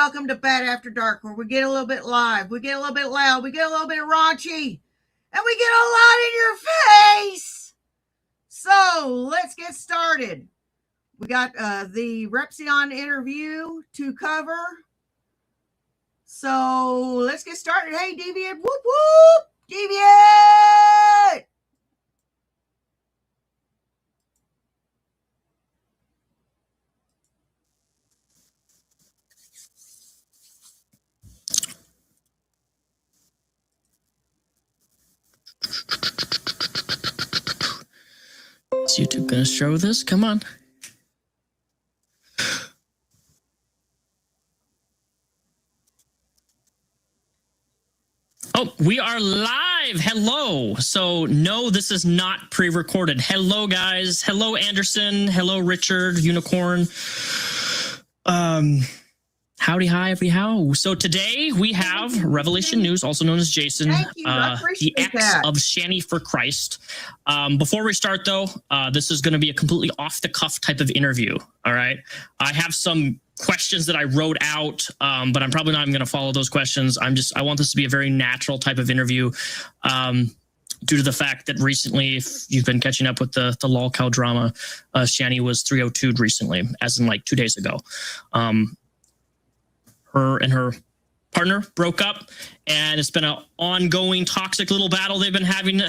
welcome to Bad After Dark, where we get a little bit live, we get a little bit loud, we get a little bit raunchy, and we get a lot in your face. So let's get started. We got the Repsion interview to cover. So let's get started. Hey, Deviant, whoop whoop, Deviant! Is YouTube gonna show this? Come on. Oh, we are live. Hello. So no, this is not pre-recorded. Hello, guys. Hello, Anderson. Hello, Richard, Unicorn. Howdy, hi, every how. So today we have Revelation News, also known as Jason, the ex of Shanny for Christ. Before we start, though, this is going to be a completely off-the-cuff type of interview. All right, I have some questions that I wrote out, but I'm probably not even going to follow those questions. I want this to be a very natural type of interview. Due to the fact that recently, if you've been catching up with the lol cow drama, Shanny was 302'd recently, as in like 2 days ago. Her and her partner broke up, and it's been an ongoing toxic little battle they've been having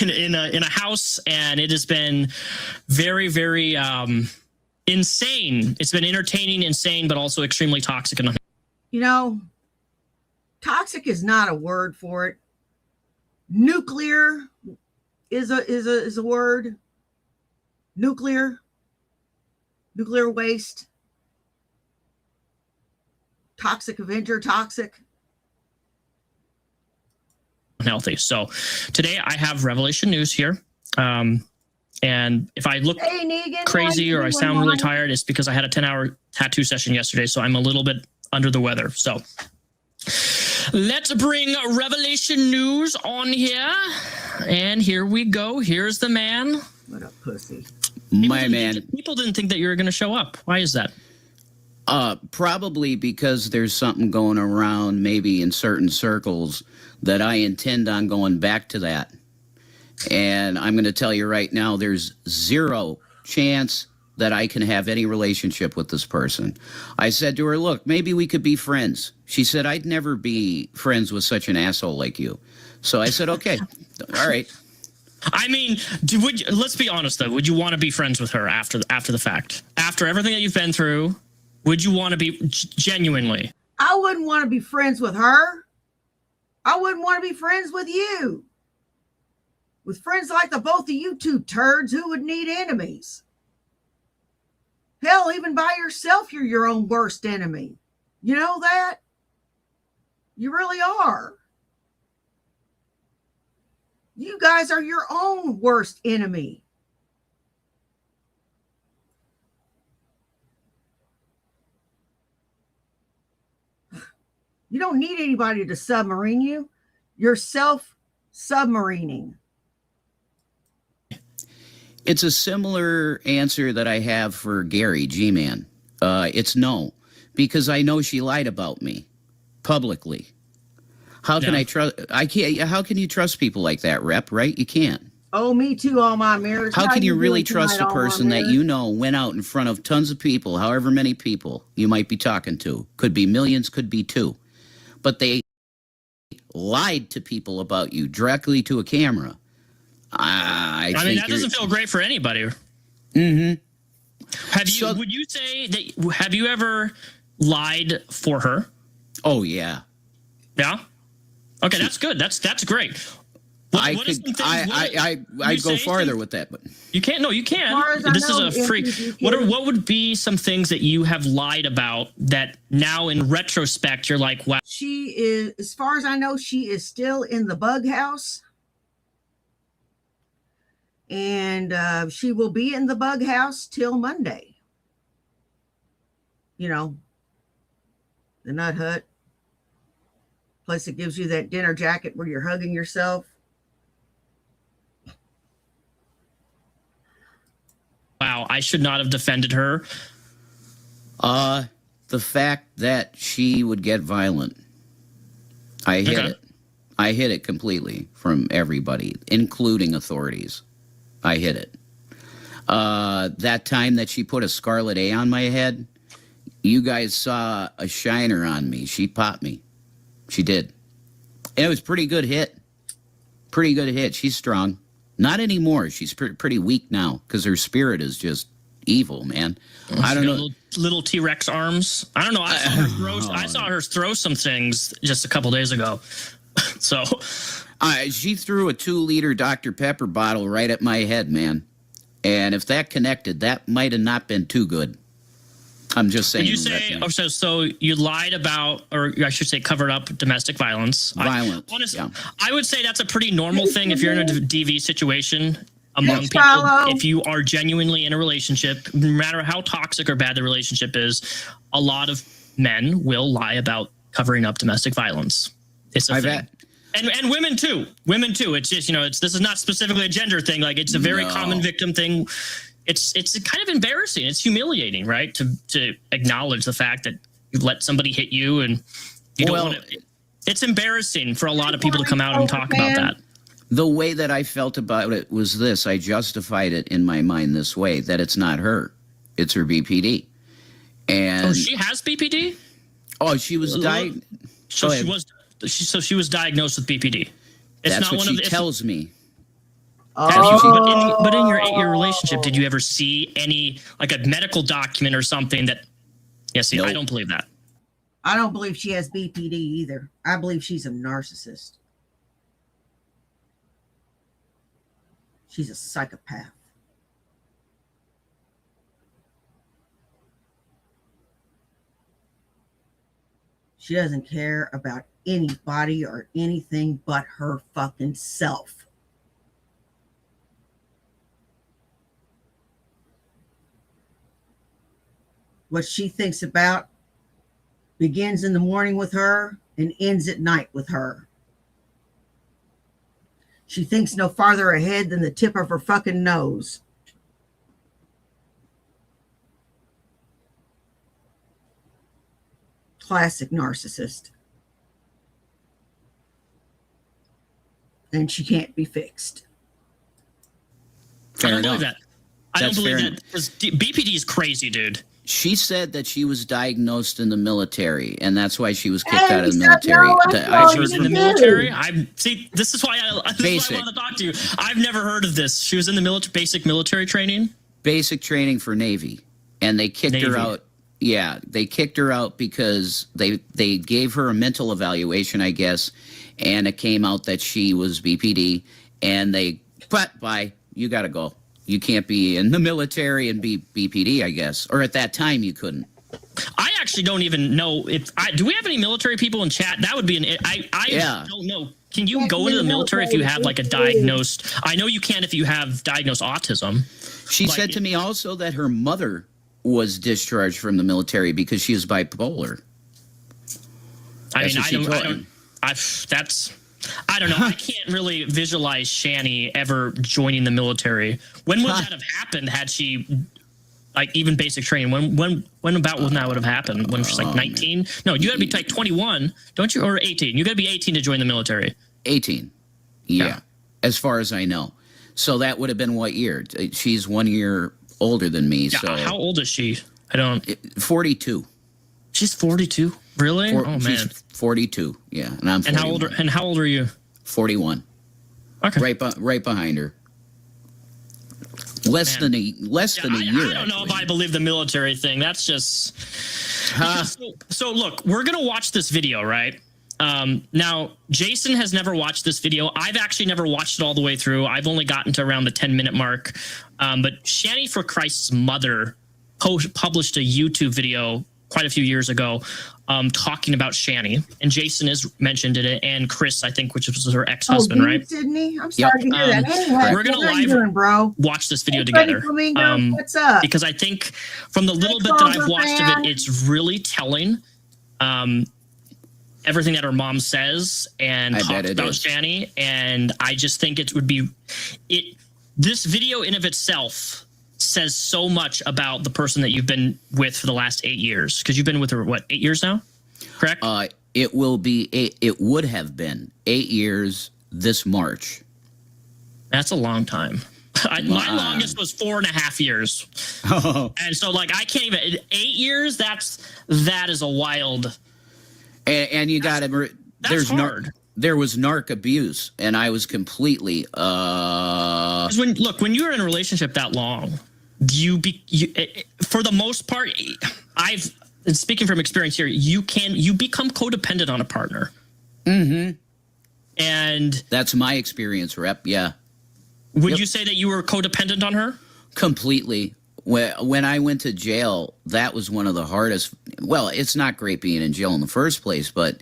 in a house, and it has been very, very insane. It's been entertaining, insane, but also extremely toxic. And you know, toxic is not a word for it. Nuclear is a word. Nuclear waste. Toxic Avenger, toxic. Unhealthy. So today I have Revelation News here. And if I look crazy or I sound really tired, it's because I had a 10-hour tattoo session yesterday. So I'm a little bit under the weather. So let's bring Revelation News on here. And here we go. Here's the man. What a pussy. My man. People didn't think that you were going to show up. Why is that? Probably because there's something going around maybe in certain circles that I intend on going back to that. And I'm going to tell you right now, there's zero chance that I can have any relationship with this person. I said to her, look, maybe we could be friends. She said, I'd never be friends with such an asshole like you. So I said, okay, all right. I mean, let's be honest, though. Would you want to be friends with her after the fact? After everything that you've been through? Would you want to be genuinely? I wouldn't want to be friends with her. I wouldn't want to be friends with you. With friends like the both of you two turds, who would need enemies? Hell, even by yourself, you're your own worst enemy. You know that? You really are. You guys are your own worst enemy. You don't need anybody to submarine you. You're self-submarining. It's a similar answer that I have for Gary G-Man. It's no, because I know she lied about me publicly. How can I trust? I can't. How can you trust people like that, Rep? Right? You can't. Oh, me too. All my mirrors. How can you really trust a person that you know went out in front of tons of people, however many people you might be talking to? Could be millions, could be two. But they lied to people about you directly to a camera. I mean, that doesn't feel great for anybody. Mm-hmm. Would you say that? Have you ever lied for her? Oh yeah. Yeah. Okay, that's good. That's great. I'd go farther with that, but you can't. No, you can't. This is a free. What would be some things that you have lied about that now in retrospect you're like, wow? She is, as far as I know, she is still in the bug house, and she will be in the bug house till Monday. You know, the Nut Hut place that gives you that dinner jacket where you're hugging yourself. Wow, I should not have defended her. the fact that she would get violent. I hid it. I hid it completely from everybody, including authorities. I hid it. That time that she put a scarlet A on my head, you guys saw a shiner on me. She popped me. She did. And it was a pretty good hit. Pretty good hit. She's strong. Not anymore. She's pretty weak now because her spirit is just evil, man. I don't know. Little T-Rex arms. I don't know. I saw her throw some things just a couple days ago. So she threw a 2-liter Dr. Pepper bottle right at my head, man. And if that connected, that might have not been too good. I'm just saying. Did you say, so you lied about, or I should say covered up domestic violence? Honestly, yeah. I would say that's a pretty normal thing if you're in a DV situation among people. If you are genuinely in a relationship, no matter how toxic or bad the relationship is, a lot of men will lie about covering up domestic violence. It's a thing. And women too. Women too. It's just, this is not specifically a gender thing. Like, it's a very common victim thing. It's kind of embarrassing. It's humiliating, right? To acknowledge the fact that you let somebody hit you and you don't want to. It's embarrassing for a lot of people to come out and talk about that. The way that I felt about it was this. I justified it in my mind this way, that it's not her. It's her BPD. And she has BPD? Oh, she was diagnosed. So she was diagnosed with BPD. That's what she tells me. But in your 8-year relationship, did you ever see any, like a medical document or something that? Yeah, see, nope. I don't believe that. I don't believe she has BPD either. I believe she's a narcissist. She's a psychopath. She doesn't care about anybody or anything but her fucking self. What she thinks about begins in the morning with her and ends at night with her. She thinks no farther ahead than the tip of her fucking nose. Classic narcissist. And she can't be fixed. I don't believe that. I don't believe that. Because BPD is crazy, dude. She said that she was diagnosed in the military, and that's why she was kicked out of the military. She was in the military? This is why I wanted to talk to you. I've never heard of this. She was in the basic military training? Basic training for Navy. And they kicked her out. Yeah, they kicked her out because they gave her a mental evaluation, I guess, and it came out that she was BPD, and bye, you got to go. You can't be in the military and be BPD, I guess. Or at that time, you couldn't. I actually don't even know do we have any military people in chat? That would be I don't know. Can you go into the military if you have like a diagnosed? I know you can if you have diagnosed autism. She said to me also that her mother was discharged from the military because she is bipolar. I don't know. I can't really visualize Shanny ever joining the military. When would that have happened? Had she, even basic training? When about would that would have happened? When she's 19? No, you got to be 21, don't you? Or 18? You got to be 18 to join the military. 18. Yeah, as far as I know. So that would have been what year? She's 1 year older than me. Yeah, so how old is she? 42. She's 42. Really? Oh man. She's 42. Yeah, and I'm 41. And how old are you? 41. Okay. Right behind her. Less than a year. I don't know if I believe the military thing. That's just. So look, we're gonna watch this video, right? Now, Jason has never watched this video. I've actually never watched it all the way through. I've only gotten to around the 10-minute mark. But Shanny for Christ's mother published a YouTube video quite a few years ago talking about Shanny. And Jason has mentioned it, and Chris, I think, which was her ex-husband, right? Sydney? I'm sorry to hear that. Anyway, we're going to watch this video together. What's up? Because I think from the little bit that I've watched of it, it's really telling. Everything that her mom says and talks about Shanny, and I just think it would be this video in of itself says so much about the person that you've been with for the last 8 years. Because you've been with her, what, 8 years now? Correct? It would have been 8 years this March. That's a long time. My longest was 4.5 years. Oh. And so, like, I can't even 8 years. That is a wild. And you got to. There's hard. There was narc abuse, and I was completely. When you're in a relationship that long, for the most part, and speaking from experience here, you become codependent on a partner. Mm-hmm. And that's my experience, Rep. Yeah. Would you say that you were codependent on her? Completely. When I went to jail, that was one of the hardest. Well, it's not great being in jail in the first place, but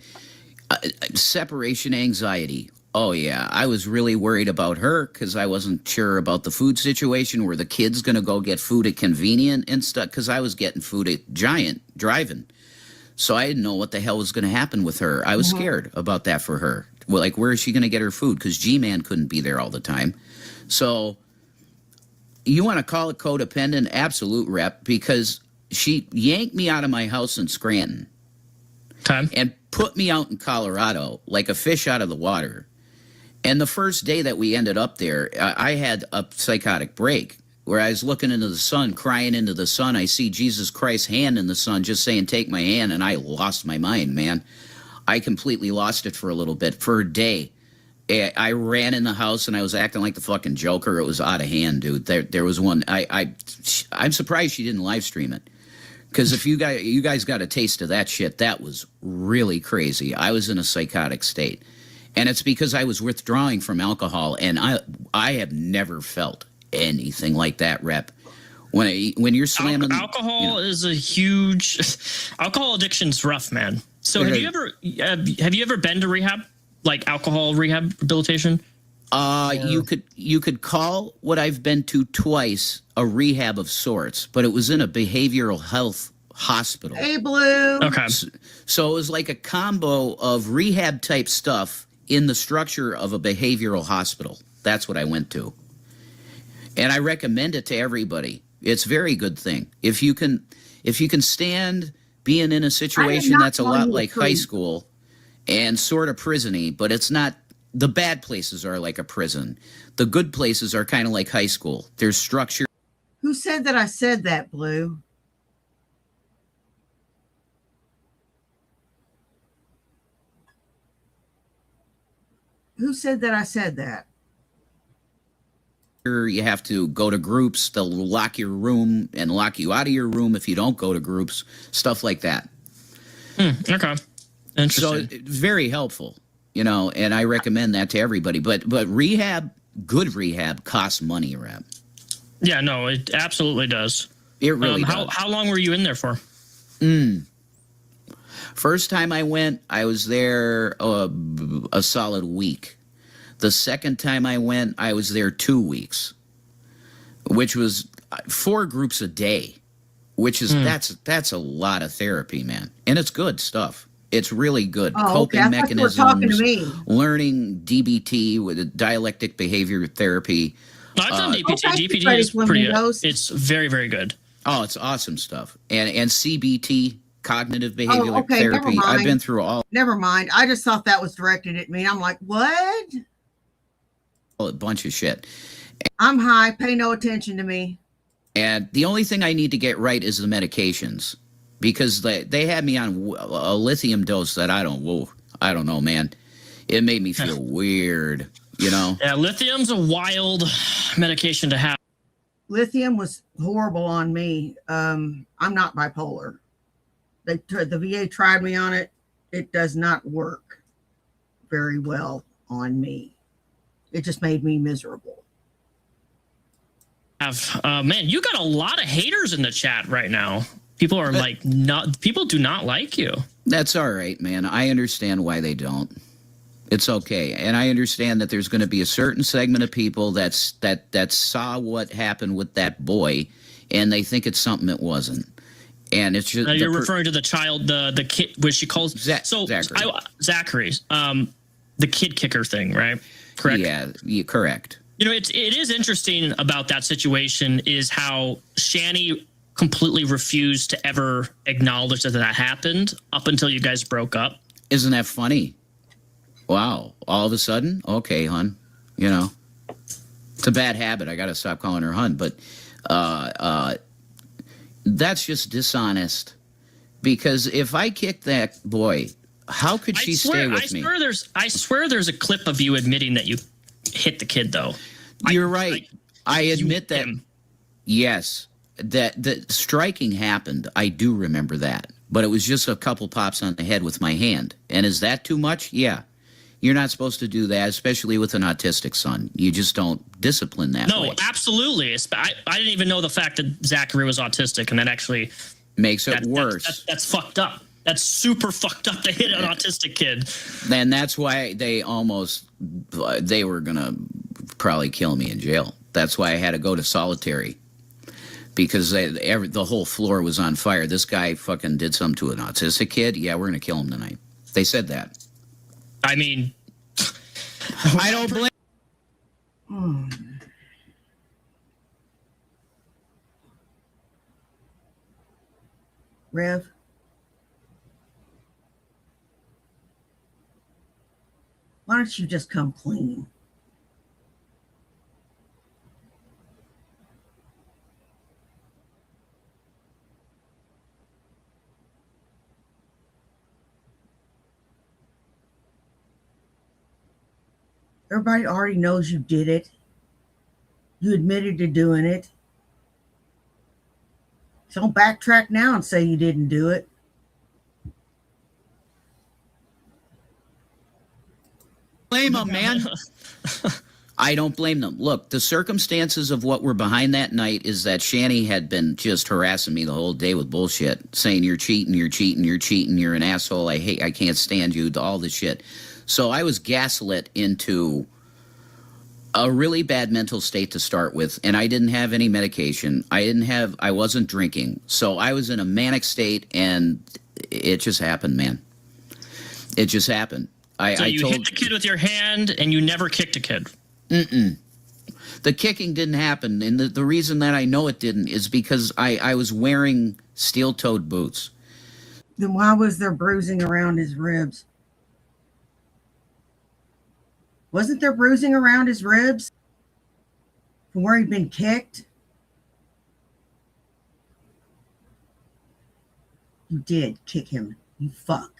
separation anxiety. Oh, yeah. I was really worried about her because I wasn't sure about the food situation. Were the kids going to go get food at Convenient and stuff? Because I was getting food at Giant driving. So I didn't know what the hell was going to happen with her. I was scared about that for her. Well, like, where is she going to get her food? Because G-Man couldn't be there all the time. So you want to call it codependent? Absolute, Rep, because she yanked me out of my house in Scranton and put me out in Colorado like a fish out of the water. And the first day that we ended up there, I had a psychotic break where I was looking into the sun, crying into the sun. I see Jesus Christ's hand in the sun just saying, take my hand, and I lost my mind, man. I completely lost it for a little bit, for a day. I ran in the house and I was acting like the fucking Joker. It was out of hand, dude. There was one. I'm surprised she didn't live stream it, because if you guys got a taste of that shit, that was really crazy. I was in a psychotic state, and it's because I was withdrawing from alcohol, and I have never felt anything like that, Rep. When you're slamming alcohol is a huge alcohol addiction's rough, man. So have you ever been to rehab? Like alcohol rehabilitation? You could call what I've been to twice a rehab of sorts, but it was in a behavioral health hospital. Hey, Blue. Okay. So it was like a combo of rehab type stuff in the structure of a behavioral hospital. That's what I went to. And I recommend it to everybody. It's a very good thing. If you can stand being in a situation that's a lot like high school and sort of prison-y, but it's not. The bad places are like a prison. The good places are kind of like high school. There's structure. Who said that I said that, Blue? Who said that I said that? You have to go to groups. They'll lock your room and lock you out of your room if you don't go to groups. Stuff like that. Okay. Interesting. So it's very helpful, and I recommend that to everybody. But rehab, good rehab, costs money, Rep. Yeah, no, it absolutely does. It really does. How long were you in there for? First time I went, I was there a solid week. The second time I went, I was there 2 weeks, which was 4 groups a day, which is that's a lot of therapy, man. And it's good stuff. It's really good. Coping mechanisms, learning DBT with dialectic behavior therapy. No, I've done DBT. DBT is pretty good. It's very, very good. Oh, it's awesome stuff. And CBT, cognitive behavioral therapy. I've been through all. Never mind. I just thought that was directed at me. I'm like, what? A bunch of shit. I'm high. Pay no attention to me. And the only thing I need to get right is the medications, because they had me on a lithium dose that I don't know, man. It made me feel weird, Yeah, lithium's a wild medication to have. Lithium was horrible on me. I'm not bipolar. The VA tried me on it. It does not work very well on me. It just made me miserable. Man, you got a lot of haters in the chat right now. People are people do not like you. That's all right, man. I understand why they don't. It's okay. And I understand that there's going to be a certain segment of people that saw what happened with that boy, and they think it's something it wasn't. And it's just you're referring to the child, the kid, which she calls Zachary. The kid kicker thing, right? Correct. Yeah, correct. You know, it is interesting about that situation is how Shanny completely refused to ever acknowledge that happened up until you guys broke up. Isn't that funny? Wow. All of a sudden? Okay, hun. You know, it's a bad habit. I got to stop calling her hun. But that's just dishonest. Because if I kicked that boy, how could she stay with me? I swear there's a clip of you admitting that you hit the kid, though. You're right. I admit that. Yes, that striking happened. I do remember that. But it was just a couple pops on the head with my hand. And is that too much? Yeah. You're not supposed to do that, especially with an autistic son. You just don't discipline that way. No, absolutely. I didn't even know the fact that Zachary was autistic, and that actually makes it worse. That's fucked up. That's super fucked up to hit an autistic kid. And that's why they were going to probably kill me in jail. That's why I had to go to solitary. Because the whole floor was on fire. This guy fucking did something to an autistic kid. Yeah, we're going to kill him tonight. They said that. I mean, I don't blame. Rev, why don't you just come clean? Everybody already knows you did it. You admitted to doing it. So don't backtrack now and say you didn't do it. Blame them, man. I don't blame them. Look, the circumstances of what were behind that night is that Shanny had been just harassing me the whole day with bullshit, saying you're cheating, you're cheating, you're cheating, you're an asshole, I can't stand you, all this shit. So I was gaslit into a really bad mental state to start with, and I didn't have any medication. I wasn't drinking. So I was in a manic state, and it just happened, man. It just happened. So you hit the kid with your hand, and you never kicked a kid? Mm-mm. The kicking didn't happen, and the reason that I know it didn't is because I was wearing steel-toed boots. Then why was there bruising around his ribs? Wasn't there bruising around his ribs from where he'd been kicked? You did kick him, you fuck.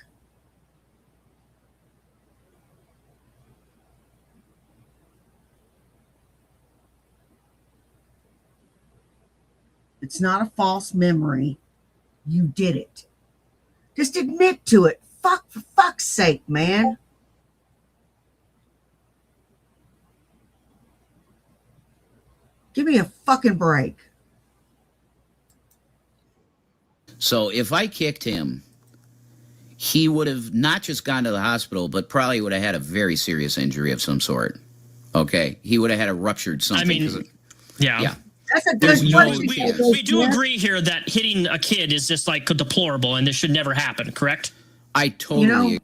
It's not a false memory. You did it. Just admit to it. For fuck's sake, man. Give me a fucking break. So if I kicked him, he would have not just gone to the hospital, but probably would have had a very serious injury of some sort. Okay? He would have had a ruptured something. I mean, yeah. That's a good question. We do agree here that hitting a kid is just like deplorable, and this should never happen, correct? I totally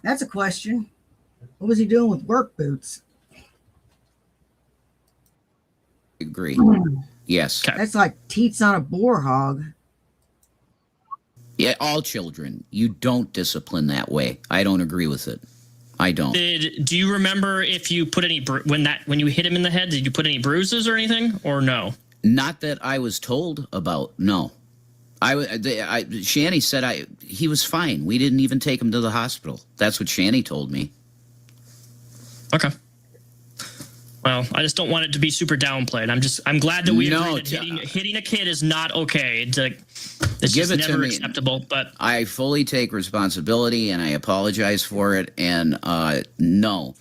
That's a question. What was he doing with work boots? agree. Yes. Okay. That's like teats on a boar hog. Yeah, all children. You don't discipline that way. I don't agree with it. I don't. Do you remember if you put any when you hit him in the head? Did you put any bruises or anything, or no? Not that I was told about. No, Shanny said he was fine. We didn't even take him to the hospital. That's what Shanny told me. Okay. Well, I just don't want it to be super downplayed. I'm glad that we agree that hitting a kid is not okay. It's just never acceptable. But I fully take responsibility and I apologize for it. And no,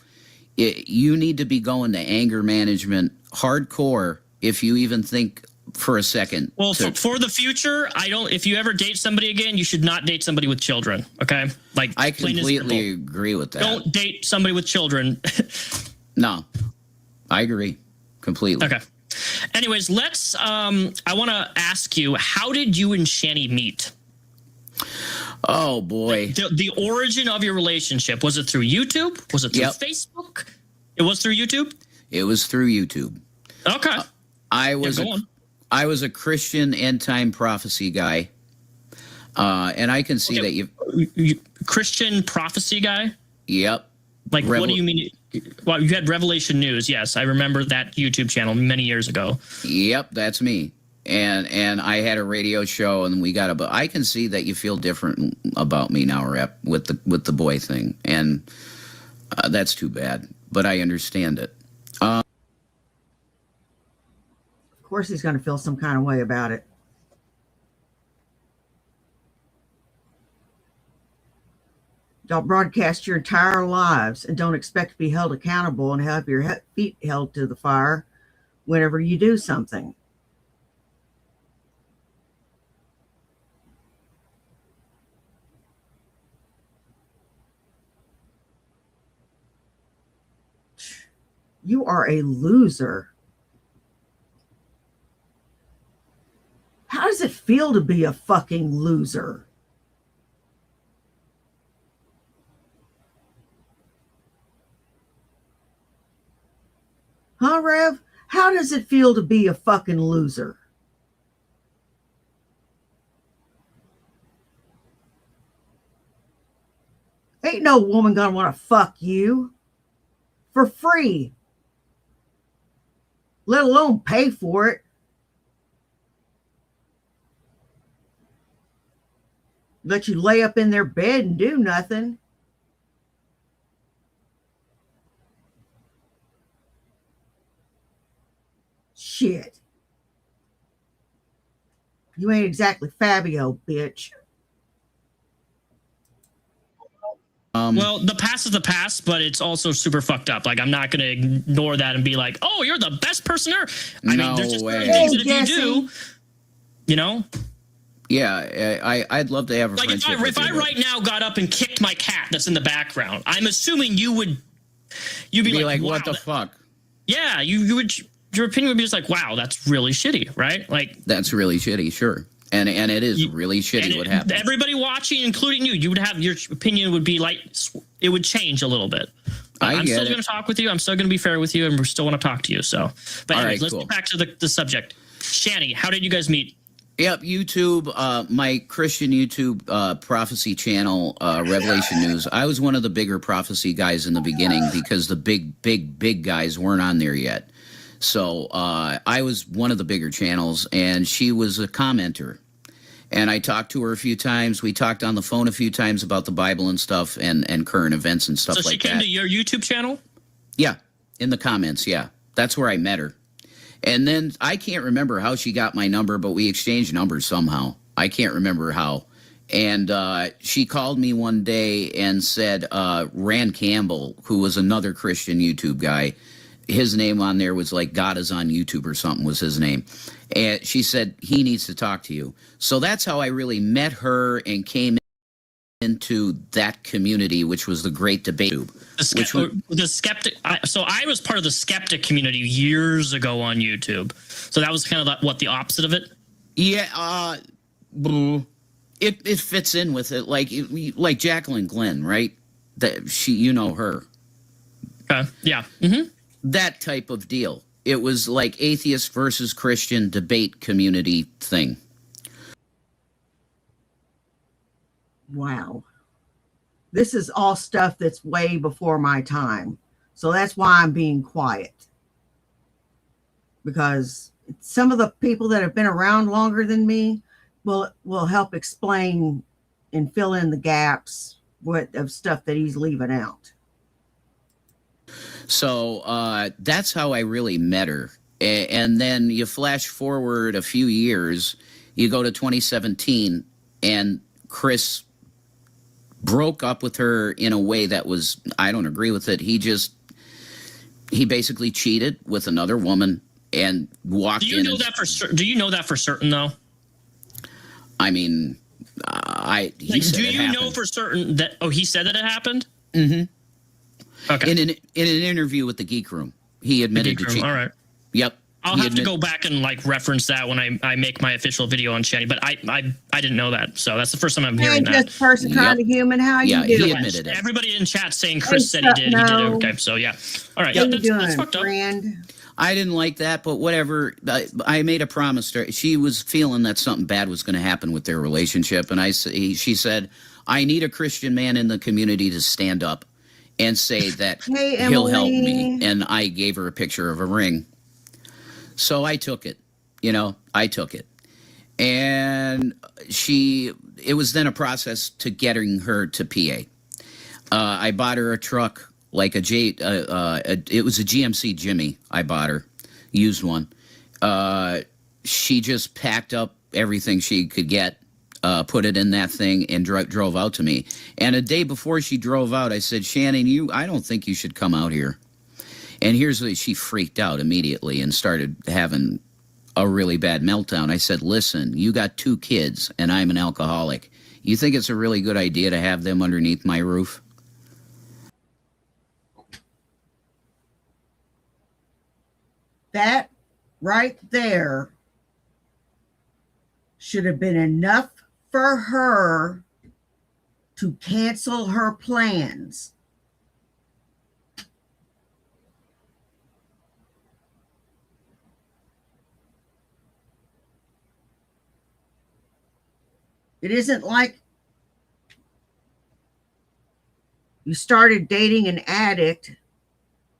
you need to be going to anger management hardcore if you even think for a second. Well, for the future, if you ever date somebody again, you should not date somebody with children. Okay, like I completely agree with that. Don't date somebody with children. No. I agree completely. Okay. Anyways, I want to ask you, how did you and Shanny meet? Oh boy. The origin of your relationship, was it through YouTube? Was it through Facebook? It was through YouTube? It was through YouTube. Okay. I was a Christian end time prophecy guy. And I can see that you Christian prophecy guy? Yep. Like, what do you mean? Well, you had Revelation News. Yes, I remember that YouTube channel many years ago. Yep, that's me. And I had a radio show, and we got but I can see that you feel different about me now, Rep, with the boy thing, and that's too bad. But I understand it. Of course, he's going to feel some kind of way about it. Y'all broadcast your entire lives and don't expect to be held accountable and have your feet held to the fire whenever you do something. You are a loser. How does it feel to be a fucking loser? Huh, Rev? How does it feel to be a fucking loser? Ain't no woman gonna want to fuck you for free, let alone pay for it. Let you lay up in their bed and do nothing. Shit. You ain't exactly Fabio, bitch. Well, the past is the past, but it's also super fucked up. Like, I'm not going to ignore that and be like, oh, you're the best person ever. I mean, there's just certain things that if you do, you know? Yeah, I'd love to have a friendship. If I right now got up and kicked my cat that's in the background, I'm assuming you'd be like, wow, what the fuck? Yeah, you would. Your opinion would be just like, wow, that's really shitty, right? Like, that's really shitty, sure. And it is really shitty what happened. Everybody watching, including you would have, your opinion would be like, it would change a little bit. I'm still going to talk with you. I'm still going to be fair with you, and we still want to talk to you. So, but anyways, let's get back to the subject. Shanny, how did you guys meet? Yep, YouTube, my Christian YouTube prophecy channel, Revelation News. I was one of the bigger prophecy guys in the beginning because the big guys weren't on there yet. So I was one of the bigger channels, and she was a commenter. And I talked to her a few times. We talked on the phone a few times about the Bible and stuff and current events and stuff like that. So she came to your YouTube channel? Yeah, in the comments, yeah. That's where I met her. And then I can't remember how she got my number, but we exchanged numbers somehow. I can't remember how. And she called me one day and said Rand Campbell, who was another Christian YouTube guy, his name on there was like God is on YouTube or something was his name. And she said, he needs to talk to you. So that's how I really met her and came into that community, which was the Great Debate. The skeptic. So I was part of the skeptic community years ago on YouTube. So that was kind of what the opposite of it. Yeah, it fits in with it, like Jacqueline Glenn, right? That you know her. Yeah. Mm-hmm. That type of deal. It was like atheist versus Christian debate community thing. Wow. This is all stuff that's way before my time. So that's why I'm being quiet. Because some of the people that have been around longer than me will help explain and fill in the gaps of stuff that he's leaving out. So that's how I really met her. And then you flash forward a few years, you go to 2017, and Chris broke up with her in a way that was, I don't agree with it. He basically cheated with another woman and walked in. Do you know that for certain, though? I mean, do you know for certain that? Oh, he said that it happened. Mm-hmm. Okay. In an interview with the Geek Room, he admitted to cheating. All right. Yep. I'll have to go back and like reference that when I make my official video on Shanny, but I didn't know that, so that's the first time I'm hearing that. Just person kind of human. How you doing? He admitted it. Everybody in chat saying Chris said he did. He did it. Okay, so yeah. All right. How Yeah, you doing, that's fucked up. friend? I didn't like that, but whatever. I made a promise to her. She was feeling that something bad was going to happen with their relationship, and she said, "I need a Christian man in the community to stand up and say that he'll help me." And I gave her a picture of a ring. So I took it. I took it. And it was then a process to getting her to PA. I bought her a truck, like it was a GMC Jimmy I bought her, used one. She just packed up everything she could get, put it in that thing, and drove out to me. And a day before she drove out, I said, "Shannon, I don't think you should come out here." And she freaked out immediately and started having a really bad meltdown. I said, "Listen, you got 2 kids and I'm an alcoholic. You think it's a really good idea to have them underneath my roof?" That right there should have been enough for her to cancel her plans. It isn't like you started dating an addict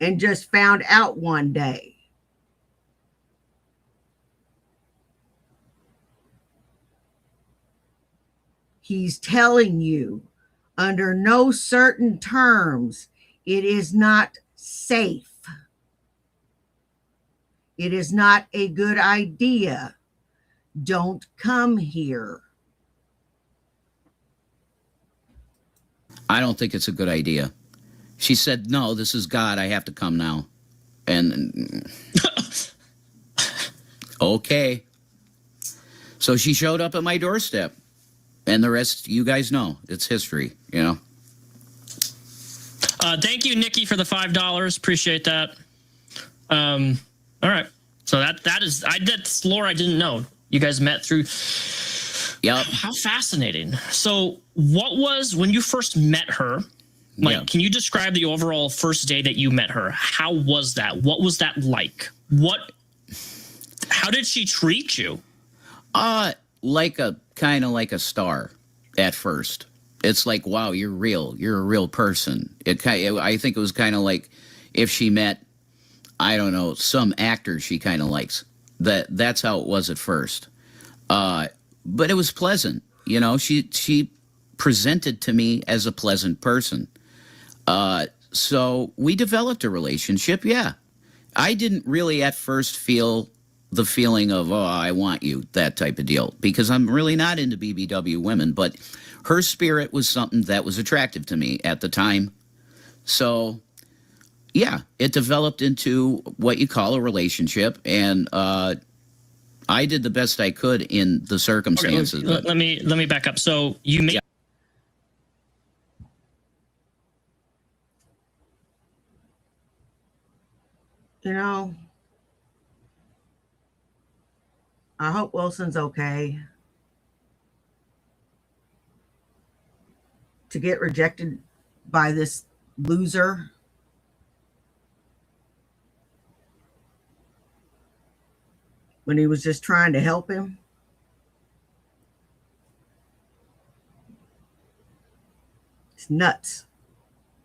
and just found out one day. He's telling you under no certain terms, it is not safe. It is not a good idea. Don't come here. I don't think it's a good idea. She said, "No, this is God. I have to come now." And okay. So she showed up at my doorstep. And the rest, you guys know. It's history, Thank you, Nikki, for the $5. Appreciate that. All right. So that's lore I didn't know. You guys met through. Yep. How fascinating. So what was, when you first met her, can you describe the overall first day that you met her? How was that? What was that like? How did she treat you? Kind of like a star at first. It's like, wow, you're real. You're a real person. I think it was kind of like if she met, I don't know, some actor she kind of likes. That's how it was at first. But it was pleasant. She presented to me as a pleasant person. So we developed a relationship. Yeah. I didn't really at first feel the feeling of, "Oh, I want you," that type of deal, because I'm really not into BBW women, but her spirit was something that was attractive to me at the time. So yeah, it developed into what you call a relationship, and I did the best I could in the circumstances. Okay, let me back up. So you made. I hope Wilson's okay. To get rejected by this loser. When he was just trying to help him. It's nuts.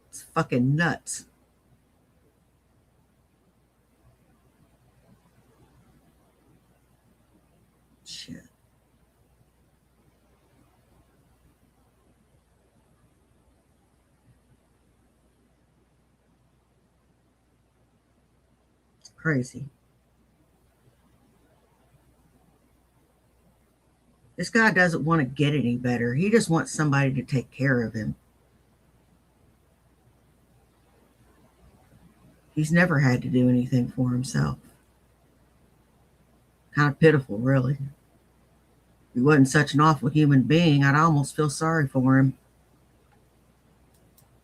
It's fucking nuts. Shit. It's crazy. This guy doesn't want to get any better. He just wants somebody to take care of him. He's never had to do anything for himself. Kind of pitiful, really. If he wasn't such an awful human being, I'd almost feel sorry for him.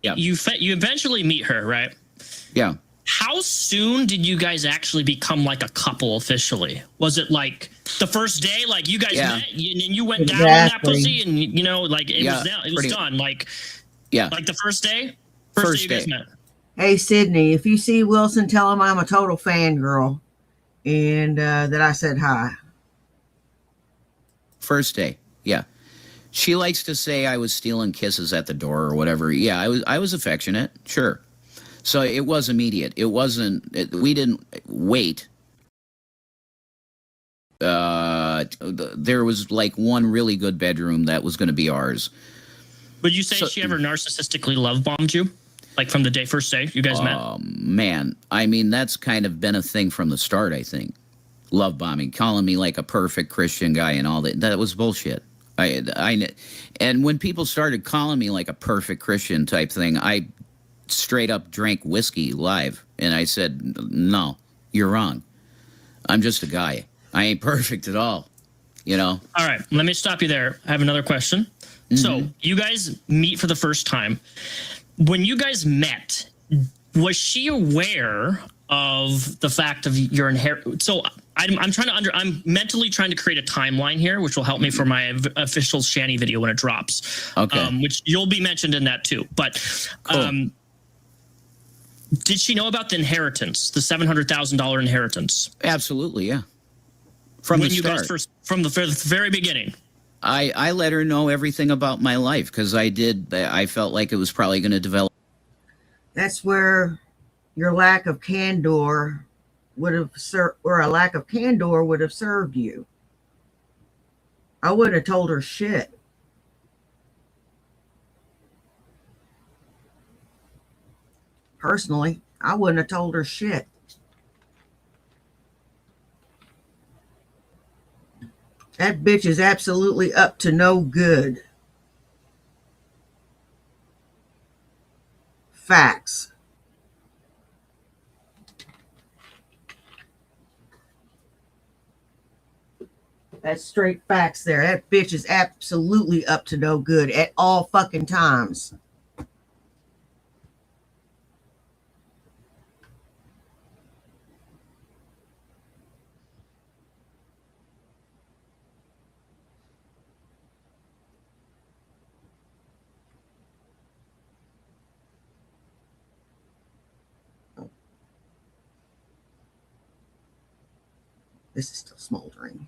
Yeah. You eventually meet her, right? Yeah. how soon did you guys actually become like a couple officially? Was it like the first day, like you guys met and you went down on that pussy, and you know, like it was done, like like the first day? First day you guys met. Hey, Sydney, if you see Wilson, tell him I'm a total fangirl and that I said hi. First day, yeah. She likes to say I was stealing kisses at the door or whatever. Yeah, I was affectionate, sure. So it was immediate. It wasn't. We didn't wait. There was like one really good bedroom that was going to be ours. Would you say she ever narcissistically love bombed you, like from the first day you guys met? Man, I mean that's kind of been a thing from the start. I think love bombing, calling me like a perfect Christian guy and all that. That was bullshit. And when people started calling me like a perfect Christian type thing, I straight up drank whiskey live, and I said, "No, you're wrong. I'm just a guy. I ain't perfect at all." You know. All right, let me stop you there. I have another question. So you guys meet for the first time. When you guys met, was she aware of the fact of your inheritance? So I'm mentally trying to create a timeline here, which will help me for my official Shanny video when it drops. Okay. Which you'll be mentioned in that too. But cool. Did she know about the inheritance, the $700,000 inheritance? Absolutely, yeah. From the start. From the very beginning. I let her know everything about my life because I felt like it was probably going to develop. That's where your lack of candor would have served, or a lack of candor would have served you. I wouldn't have told her shit. Personally, I wouldn't have told her shit. That bitch is absolutely up to no good. Facts. That's straight facts there. That bitch is absolutely up to no good at all fucking times. This is still smoldering.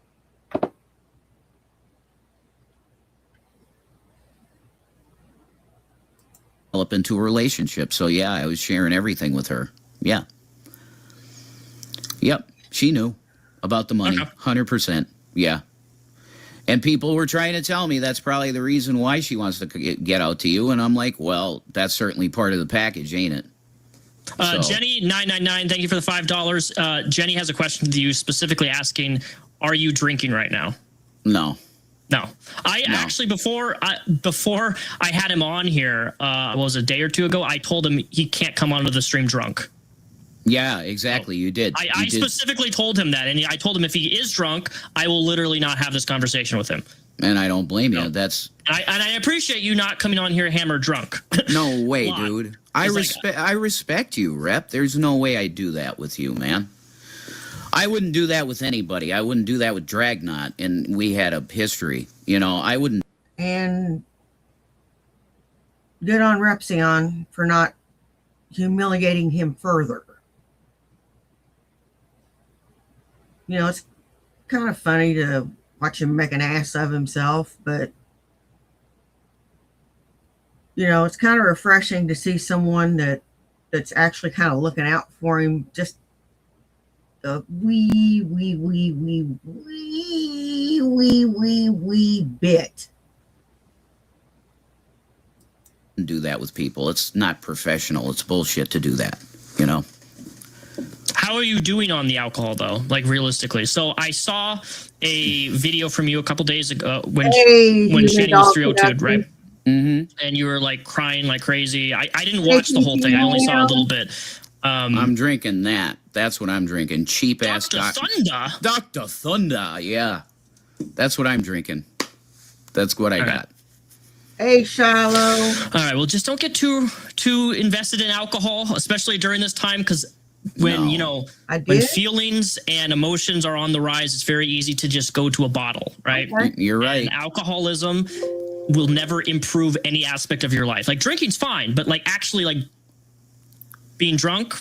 Develop into a relationship. So yeah, I was sharing everything with her. Yeah. Yep. She knew about the money. 100%. Yeah. And people were trying to tell me that's probably the reason why she wants to get out to you. And I'm like, well, that's certainly part of the package, ain't it? Jenny999, thank you for the $5. Jenny has a question to you, specifically asking, are you drinking right now? No. Actually, before I had him on here, was a day or two ago, I told him he can't come onto the stream drunk. Yeah, exactly. You did. I specifically told him that, and I told him if he is drunk, I will literally not have this conversation with him. And I don't blame you. That's I appreciate you not coming on here hammered drunk. No way, dude. I respect you, Rep. There's no way I'd do that with you, man. I wouldn't do that with anybody. I wouldn't do that with Dragnot, and we had a history. You know, I wouldn't. And good on Repsion for not humiliating him further. You know, it's kind of funny to watch him make an ass of himself, but you know, it's kind of refreshing to see someone that's actually kind of looking out for him just a wee bit. Do that with people. It's not professional. It's bullshit to do that, you know. How are you doing on the alcohol, though? Like, realistically. So I saw a video from you a couple days ago when Shanny was 302, right? Mm-hmm. And you were like crying like crazy. I didn't watch the whole thing. I only saw a little bit. I'm drinking that. That's what I'm drinking. Cheap ass Dr. Thunder. Dr. Thunder, yeah. That's what I'm drinking. That's what I got. Hey, Shiloh. All right. Well, just don't get too invested in alcohol, especially during this time, because when when feelings and emotions are on the rise, it's very easy to just go to a bottle, right? Okay. You're right. And alcoholism will never improve any aspect of your life. Like drinking's fine, but like actually like being drunk,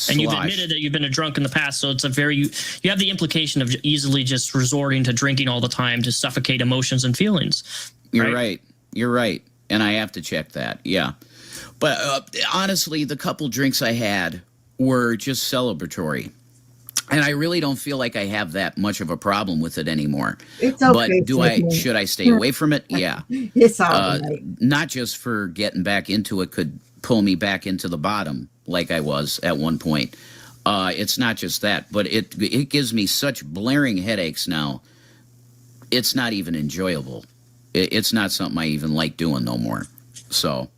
and you've admitted that you've been a drunk in the past, so it's you have the implication of easily just resorting to drinking all the time to suffocate emotions and feelings. You're right. You're right. And I have to check that. Yeah. But honestly, the couple drinks I had were just celebratory. And I really don't feel like I have that much of a problem with it anymore. It's okay. But should I stay away from it? Yeah. It's all right. Not just for getting back into it could pull me back into the bottom like I was at one point. It's not just that, but it gives me such blaring headaches now. It's not even enjoyable. It's not something I even like doing no more. So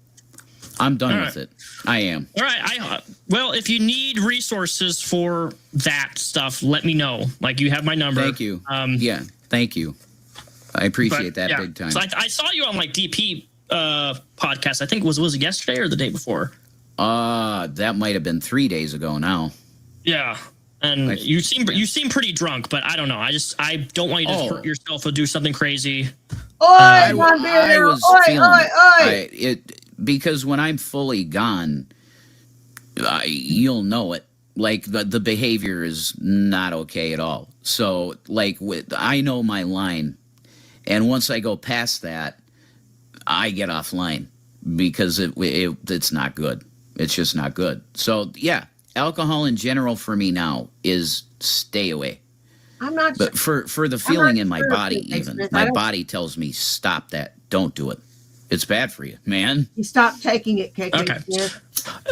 I'm done with it. I am. All right. Well, if you need resources for that stuff, let me know. Like, you have my number. Thank you. Yeah, thank you. I appreciate that big time. So I saw you on like DP podcast. I think was it yesterday or the day before? That might have been 3 days ago now. Yeah. And you seem pretty drunk, but I don't know. I don't want you to hurt yourself or do something crazy. I was feeling it. Because when I'm fully gone, you'll know it. Like the behavior is not okay at all. So like I know my line, and once I go past that, I get offline because it's not good. It's just not good. So yeah, alcohol in general for me now is stay away. I'm not. But for the feeling in my body, even my body tells me stop that. Don't do it. It's bad for you, man. You stop taking it, KK. Okay.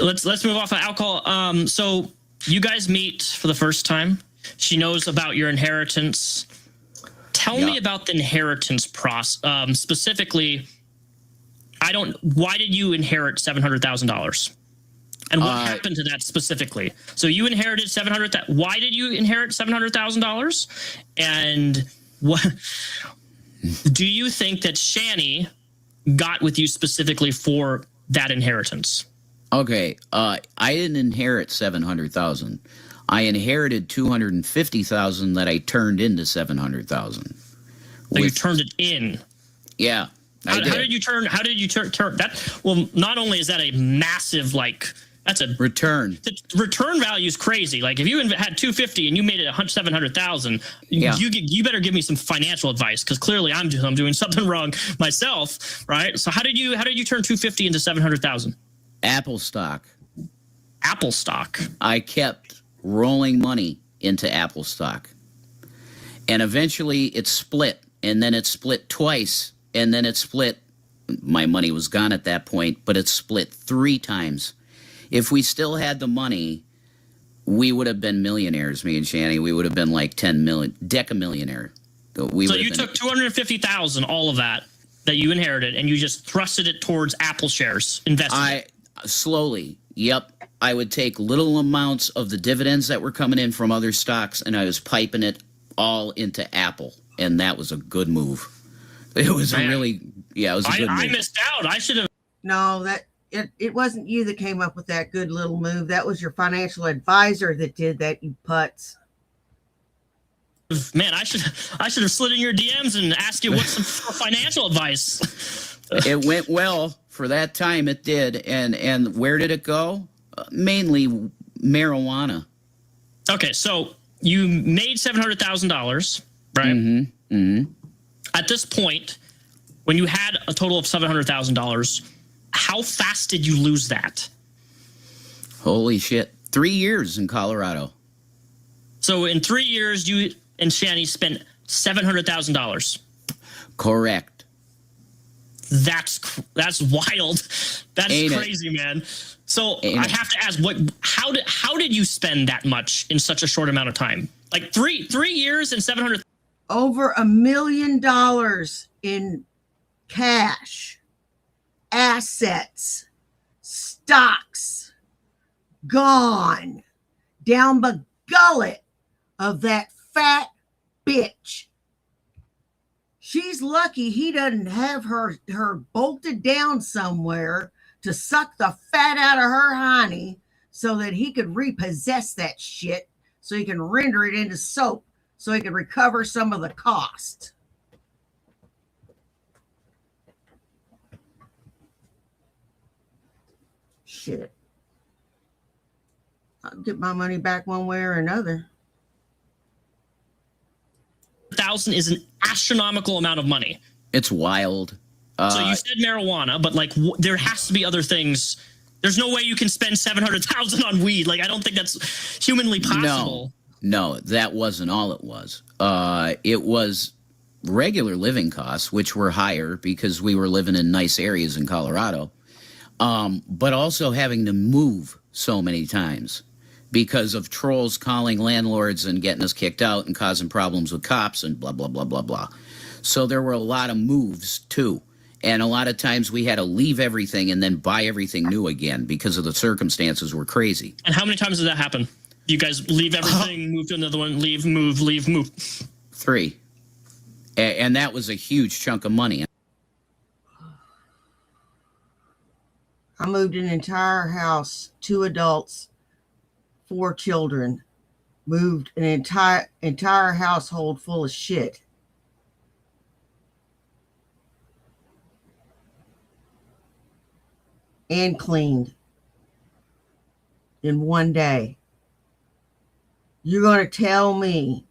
Let's move off of alcohol. So you guys meet for the first time. She knows about your inheritance. Tell me about the inheritance process. Specifically, why did you inherit $700,000? And what happened to that specifically? So you inherited $700,000. Why did you inherit $700,000? And what do you think that Shanny got with you specifically for that inheritance? Okay, I didn't inherit $700,000. I inherited $250,000 that I turned into $700,000. So you turned it in. Yeah. How did you turn that? Well, not only is that a massive that's a return. The return value is crazy. Like if you had 250 and you made it 700,000, you better give me some financial advice because clearly I'm doing something wrong myself, right? So how did you turn 250 into 700,000? Apple stock. Apple stock. I kept rolling money into Apple stock, and eventually it split, and then it split twice, and then it split. My money was gone at that point, but it split 3 times. If we still had the money, we would have been millionaires, me and Shanny. We would have been like 10 million, decamillionaire. So you took $250,000, all of that you inherited, and you just thrusted it towards Apple shares, invested. Slowly, yep. I would take little amounts of the dividends that were coming in from other stocks, and I was piping it all into Apple, and that was a good move. It was it was a good move. I missed out. I should have. No, it wasn't you that came up with that good little move. That was your financial advisor that did that, you putz. Man, I should have slid in your DMs and asked you what's some financial advice. It went well for that time. It did. And where did it go? Mainly marijuana. Okay, so you made $700,000, right? Mm-hmm. Mm-hmm. At this point, when you had a total of $700,000, how fast did you lose that? Holy shit. 3 years in Colorado. So in 3 years, you and Shanny spent $700,000. Correct. That's wild. That's crazy, man. So I have to ask, how did you spend that much in such a short amount of time? Like three years and 700. Over $1 million in cash, assets, stocks, gone down the gullet of that fat bitch. She's lucky he doesn't have her bolted down somewhere to suck the fat out of her honey, so that he could repossess that shit so he can render it into soap so he could recover some of the cost. Shit. I'll get my money back one way or another. 1,000 is an astronomical amount of money. It's wild. So you said marijuana, but like there has to be other things. There's no way you can spend 700,000 on weed. Like I don't think that's humanly possible. No, that wasn't all it was. It was regular living costs, which were higher because we were living in nice areas in Colorado, but also having to move so many times because of trolls calling landlords and getting us kicked out and causing problems with cops and blah, blah, blah, blah, blah. So there were a lot of moves, too. And a lot of times we had to leave everything and then buy everything new again because of the circumstances were crazy. And how many times did that happen? You guys leave everything, move to another one, leave, move. 3. And that was a huge chunk of money. I moved an entire house, 2 adults, 4 children, moved an entire household full of shit. And cleaned in one day. You're going to tell me,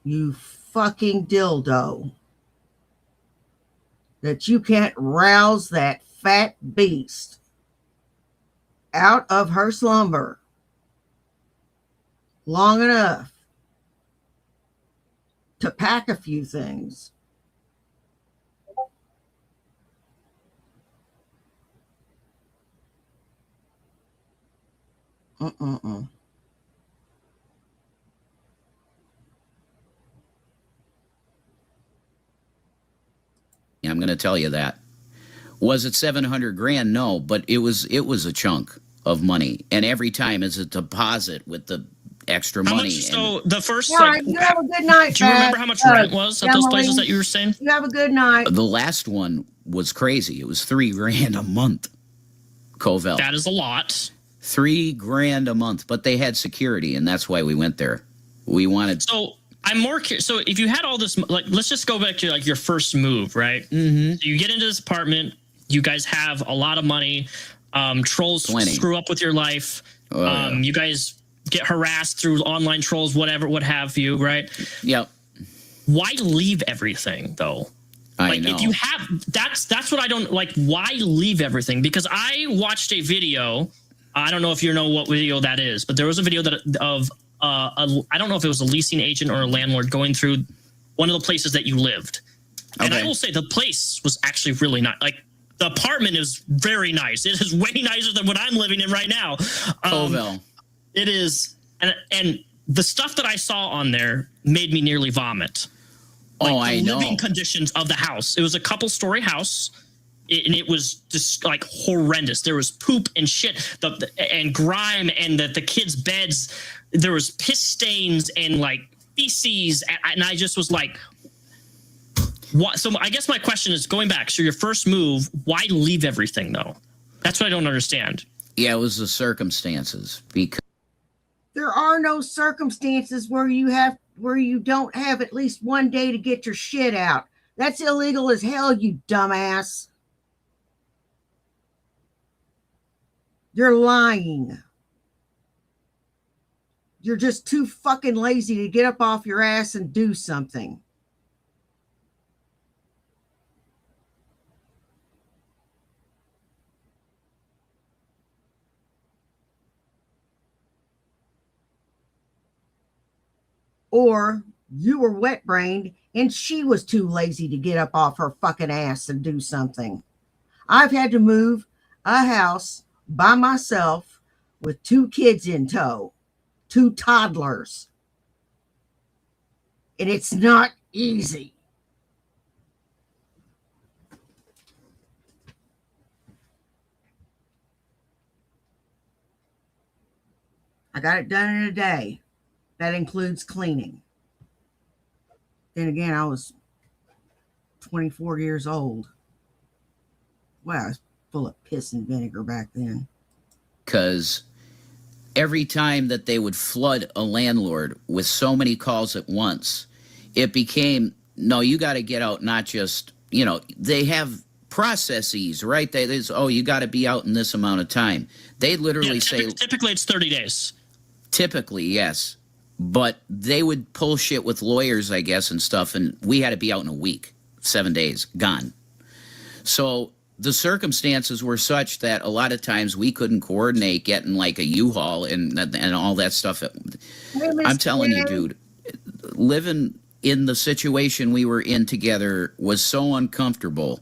you fucking dildo, that you can't rouse that fat beast out of her slumber long enough to pack a few things? I'm going to tell you that. Was it 700 grand? No, but it was a chunk of money, and every time is a deposit with the extra money. So the first, you have a good night. Do you remember how much rent was at those places that you were staying? You have a good night. The last one was crazy. It was $3 grand a month. Covell. That is a lot. $3 grand a month, but they had security, and that's why we went there. We wanted. So I'm more curious. So if you had all this, like, let's just go back to like your first move, right? Mm-hmm. So you get into this apartment. You guys have a lot of money. Trolls Plenty. Screw up with your life. Yeah. You guys get harassed through online trolls, whatever, what have you, right? Yep. Why leave everything though? I know. If you have, that's what I don't like. Why leave everything? Because I watched a video. I don't know if you know what video that is, but there was a video of I don't know if it was a leasing agent or a landlord going through one of the places that you lived. Okay. And I will say the place was actually really nice. Like the apartment is very nice. It is way nicer than what I'm living in right now. Covell. It is, and the stuff that I saw on there made me nearly vomit. Like I know. Living conditions of the house. It was a couple-story house. And it was just like horrendous. There was poop and shit and grime, and the kids' beds. There was piss stains and like feces, and I just was like, "What?" So I guess my question is going back. So your first move, why leave everything though? That's what I don't understand. Yeah, it was the circumstances. Because there are no circumstances where you don't have at least one day to get your shit out. That's illegal as hell, you dumbass. You're lying. You're just too fucking lazy to get up off your ass and do something. Or you were wet-brained and she was too lazy to get up off her fucking ass and do something. I've had to move a house by myself with 2 kids in tow, 2 toddlers. And it's not easy. I got it done in a day. That includes cleaning. Then again, I was 24 years old. Well, full of piss and vinegar back then. Because every time that they would flood a landlord with so many calls at once, it became, no, you got to get out, not just, they have processes, right? You got to be out in this amount of time. They literally say... Typically, it's 30 days. Typically, yes. But they would pull shit with lawyers, I guess, and stuff, and we had to be out in a week, 7 days, gone. So the circumstances were such that a lot of times we couldn't coordinate getting like a U-Haul and all that stuff. I'm telling you, dude, living in the situation we were in together was so uncomfortable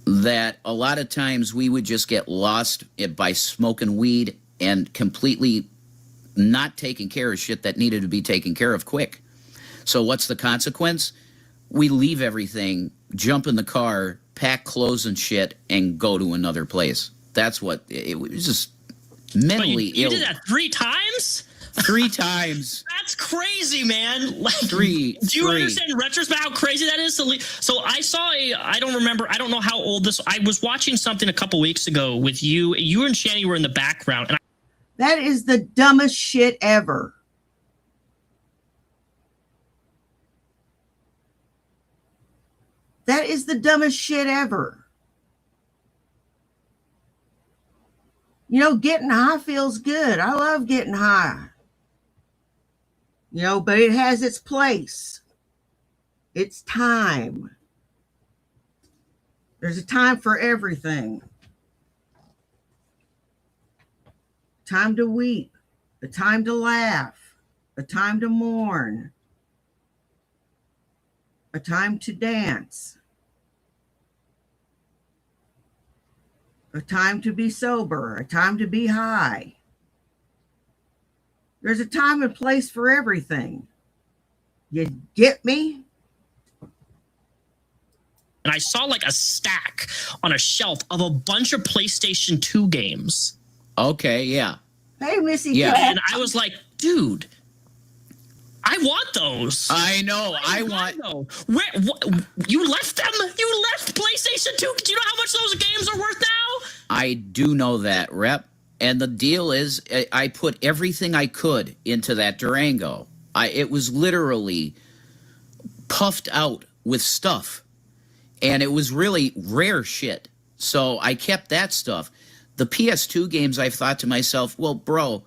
that a lot of times we would just get lost by smoking weed and completely not taking care of shit that needed to be taken care of quick. So what's the consequence? We leave everything, jump in the car, pack clothes and shit, and go to another place. That's what it was. Just mentally ill. You did that 3 times? 3 times. That's crazy, man. Like, do you understand in retrospect how crazy that is? So I saw I don't know how old this. I was watching something a couple weeks ago with you. You and Shanny were in the background, and that is the dumbest shit ever. That is the dumbest shit ever. Getting high feels good. I love getting high. But it has its place. It's time. There's a time for everything. Time to weep, a time to laugh, a time to mourn, a time to dance, a time to be sober, a time to be high. There's a time and place for everything. You get me? And I saw like a stack on a shelf of a bunch of PlayStation 2 games. Okay, yeah. Hey, Missy. Yeah. And I was like, dude, I want those. I know. I want those. Where? You left them? You left PlayStation 2? Do you know how much those games are worth now? I do know that, Rep. And the deal is, I put everything I could into that Durango. It was literally puffed out with stuff. And it was really rare shit. So I kept that stuff. The PS2 games, I've thought to myself, well, bro,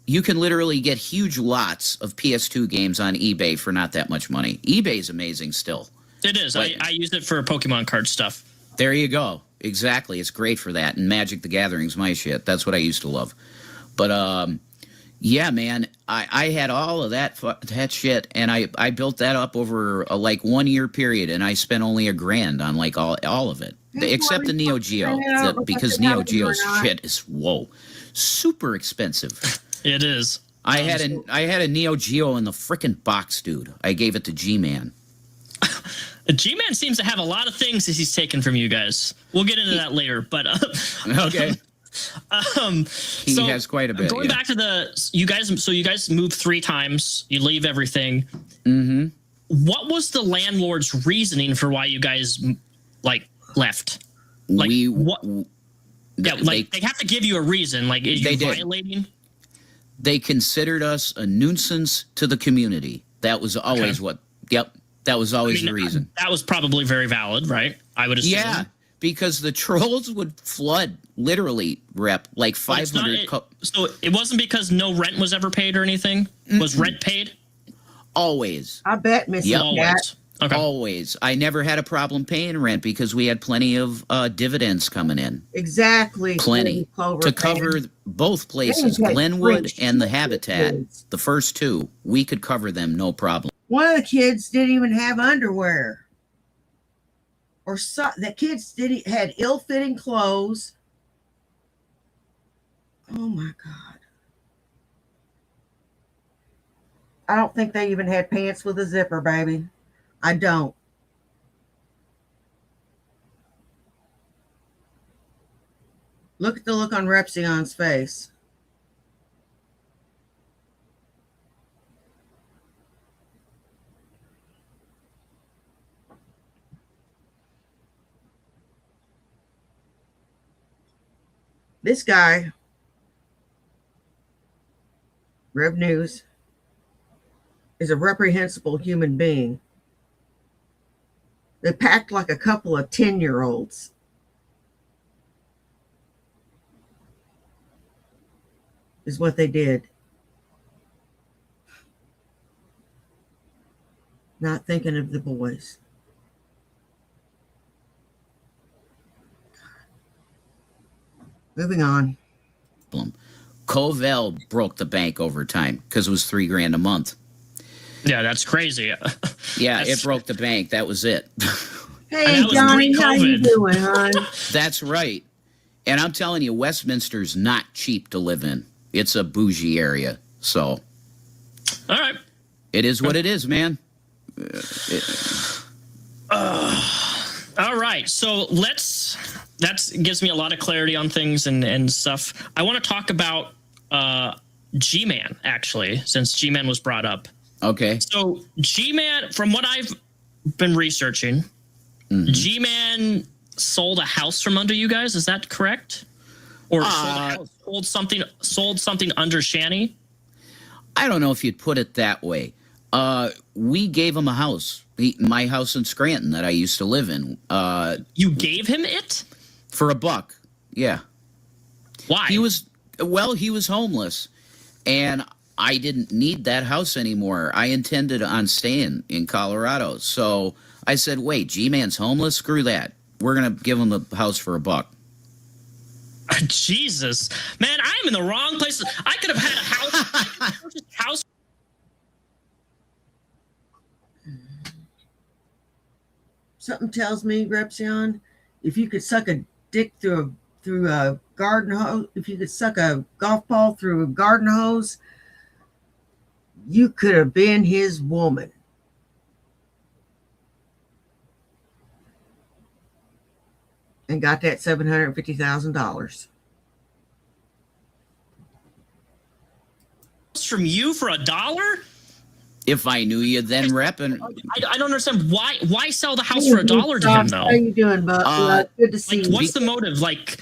you can literally get huge lots of PS2 games on eBay for not that much money. eBay's amazing still. It is. I use it for Pokemon card stuff. There you go. Exactly. It's great for that. And Magic the Gathering's my shit. That's what I used to love. But, yeah, man, I had all of that shit, and I built that up over a 1 year period, and I spent only $1,000 on all of it. Except the Neo Geo, because Neo Geo's shit is, super expensive. It is. I had a Neo Geo in the frickin' box, dude. I gave it to G-Man. G-Man seems to have a lot of things that he's taken from you guys. We'll get into that later, but okay. He has quite a bit. Going back to you guys moved 3 times. You leave everything. Mm-hmm. What was the landlord's reasoning for why you guys left? They have to give you a reason. Is you violating? They considered us a nuisance to the community. That was always that was always the reason. That was probably very valid, right? I would assume. Yeah, because the trolls would flood, literally, Rep, 500... So it wasn't because no rent was ever paid or anything? Mm-hmm. Was rent paid? Always. I bet, Miss Always. Okay. Always. I never had a problem paying rent because we had plenty of dividends coming in. Exactly. Plenty. To cover both places, Glenwood and the Habitat, the first 2, we could cover them no problem. One of the kids didn't even have underwear. The kids had ill-fitting clothes. Oh, my God. I don't think they even had pants with a zipper, baby. I don't. Look at the look on Repsion's face. This guy, Rev News, is a reprehensible human being. They packed like a couple of 10-year-olds. Is what they did. Not thinking of the boys. Moving on. Covell broke the bank over time because it was $3,000 a month. Yeah, that's crazy. Yeah, it broke the bank. That was it. Hey, Johnny, how you doing, hon? That's right. And I'm telling you, Westminster's not cheap to live in. It's a bougie area. So, all right. It is what it is, man. All right. So that gives me a lot of clarity on things and stuff. I want to talk about G-Man, actually, since G-Man was brought up. Okay. So G-Man, from what I've been researching, G-Man sold a house from under you guys. Is that correct? Or sold something under Shanny? I don't know if you'd put it that way. We gave him a house, my house in Scranton that I used to live in. You gave him it? For $1. Yeah. Why? He was homeless, and I didn't need that house anymore. I intended on staying in Colorado. So I said, wait, G-Man's homeless? Screw that. We're going to give him the house for $1. Jesus. Man, I'm in the wrong place. I could have had a house. Something tells me, Repsion, if you could suck a dick through a garden hose, if you could suck a golf ball through a garden hose, you could have been his woman. And got that $750,000. From you for $1? If I knew you then, repping. I don't understand why sell the house for $1 to him though. How you doing, bud? Good to see you. What's the motive? Like,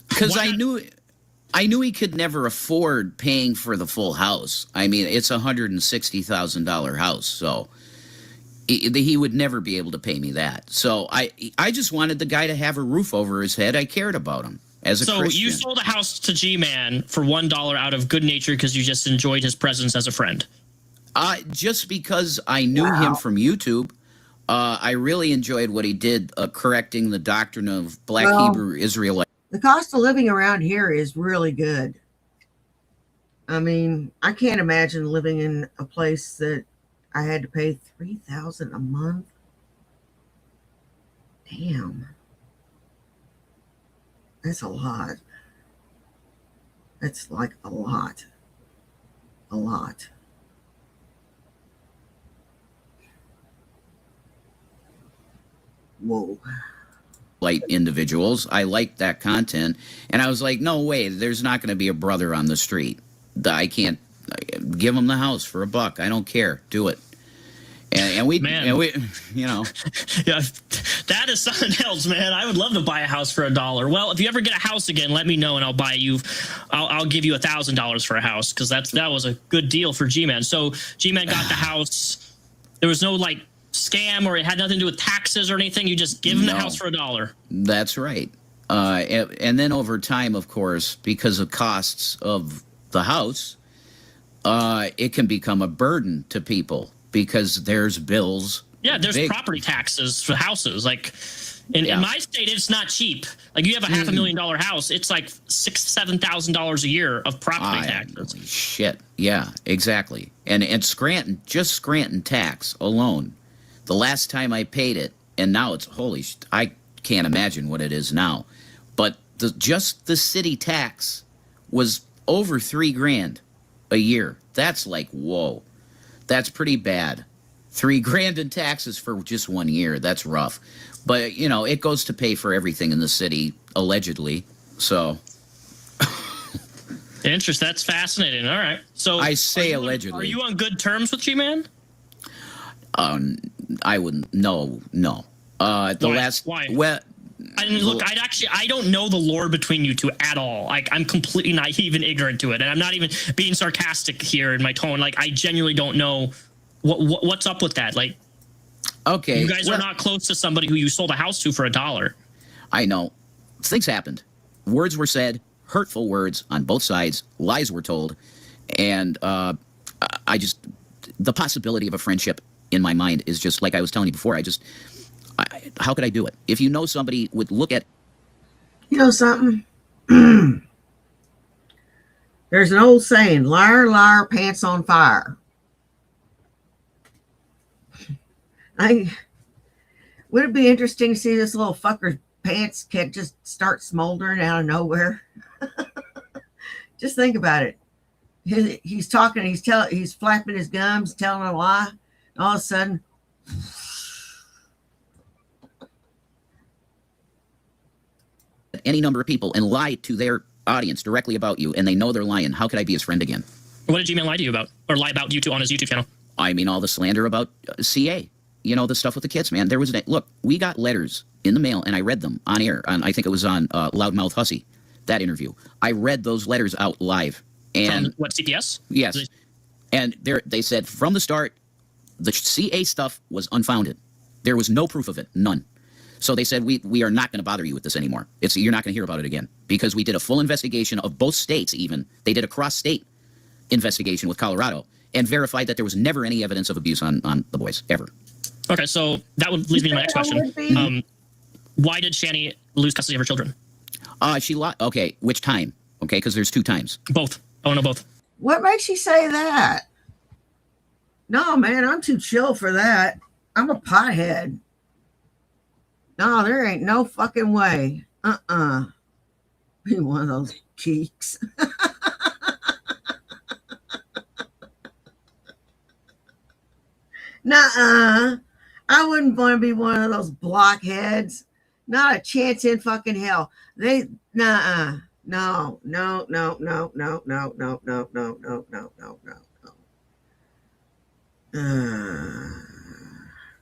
because I knew he could never afford paying for the full house. I mean, it's a $160,000 house, so he would never be able to pay me that. So I just wanted the guy to have a roof over his head. I cared about him as a Christian. So you sold a house to G-Man for $1 out of good nature because you just enjoyed his presence as a friend. Just because I knew him from YouTube. I really enjoyed what he did, correcting the doctrine of Black Hebrew Israelite. The cost of living around here is really good. I mean, I can't imagine living in a place that I had to pay $3,000 a month. Damn. That's a lot. That's like a lot. A lot. Whoa. Light individuals. I liked that content. And I was like, no way, there's not going to be a brother on the street. I can't give him the house for $1. I don't care. Do it. And we, you know. Yeah, that is something else, man. I would love to buy a house for $1. Well, if you ever get a house again, let me know and I'll buy you. I'll give you $1,000 for a house because that was a good deal for G-Man. So G-Man got the house. There was no like scam or it had nothing to do with taxes or anything. You just give him the house for $1. That's right. And then over time, of course, because of costs of the house, it can become a burden to people because there's bills. Yeah, there's property taxes for houses. Like in my state, it's not cheap. Like you have a $500,000 house, it's like $6,000-$7,000 a year of property taxes. Holy shit. Yeah, exactly. And Scranton, just Scranton tax alone. The last time I paid it, and now it's I can't imagine what it is now. But just the city tax was over $3,000 a year. That's like, whoa, that's pretty bad. $3,000 in taxes for just 1 year. That's rough. But, you know, it goes to pay for everything in the city, allegedly. So. Interesting. That's fascinating. All right. So I say allegedly. Are you on good terms with G-Man? I wouldn't. No. Why? Last. Why? Well, look, I don't know the lore between you two at all. Like, I'm completely naive and ignorant to it, and I'm not even being sarcastic here in my tone. Like, I genuinely don't know what's up with that. Like, okay, you guys are not close to somebody who you sold a house to for $1. I know. Things happened. Words were said, hurtful words on both sides. Lies were told, and I just, the possibility of a friendship in my mind is just like I was telling you before. How could I do it? If you know somebody would look at... You know something? There's an old saying, liar, liar, pants on fire. Would it be interesting to see this little fucker's pants can't just start smoldering out of nowhere? Just think about it. He's talking, he's flapping his gums, telling a lie, and all of a sudden, any number of people and lie to their audience directly about you, and they know they're lying. How could I be his friend again? What did G-Man lie to you about, or lie about you two on his YouTube channel? I mean, all the slander about CA. You know, the stuff with the kids, man. There was look, we got letters in the mail, and I read them on air. I think it was on Loudmouth Hussy, that interview. I read those letters out live. And from what, CPS? Yes. And they said from the start, the CA stuff was unfounded. There was no proof of it, none. So they said, we are not going to bother you with this anymore. You're not going to hear about it again, because we did a full investigation of both states. Even they did a cross-state investigation with Colorado and verified that there was never any evidence of abuse on the boys, ever. Okay, so that would lead me to my next question. Why did Shanny lose custody of her children? She lost. Okay, which time? Okay, because there's 2 times. Both. I want to know both. What makes you say that? No, man, I'm too chill for that. I'm a pothead. No, there ain't no fucking way. Be one of those geeks. Nuh-uh. I wouldn't want to be one of those blockheads. Not a chance in fucking hell. Nuh-uh. No.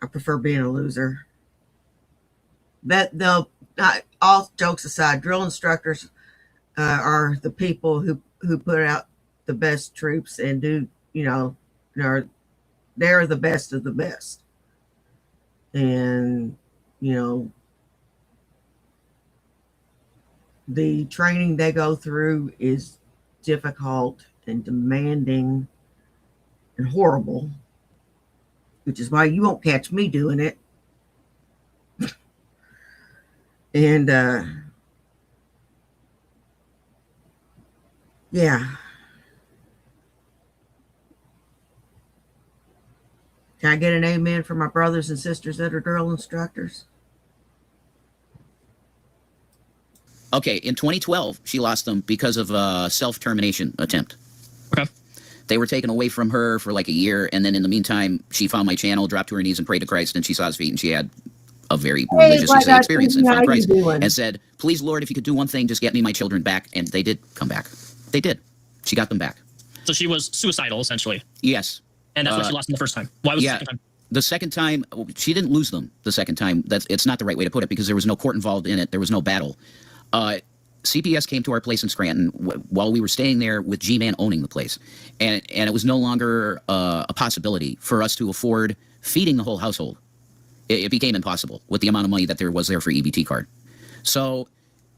I prefer being a loser. But they'll, all jokes aside, drill instructors are the people who put out the best troops and do, they're the best of the best. And, the training they go through is difficult and demanding and horrible, which is why you won't catch me doing it. And yeah. Can I get an amen for my brothers and sisters that are drill instructors? Okay, in 2012, she lost them because of a self-termination attempt. Okay. They were taken away from her for like a year, and then in the meantime, she found my channel, dropped to her knees, and prayed to Christ, and she saw his feet, and she had a very religious experience and found Christ, and said, please, Lord, if you could do one thing, just get me my children back. And they did come back. They did. She got them back. So she was suicidal, essentially. Yes. And that's what she lost them the first time. Why was the second time? The second time, she didn't lose them the second time. It's not the right way to put it, because there was no court involved in it. There was no battle. CPS came to our place in Scranton while we were staying there with G-Man owning the place. And it was no longer a possibility for us to afford feeding the whole household. It became impossible with the amount of money that there was there for EBT card. So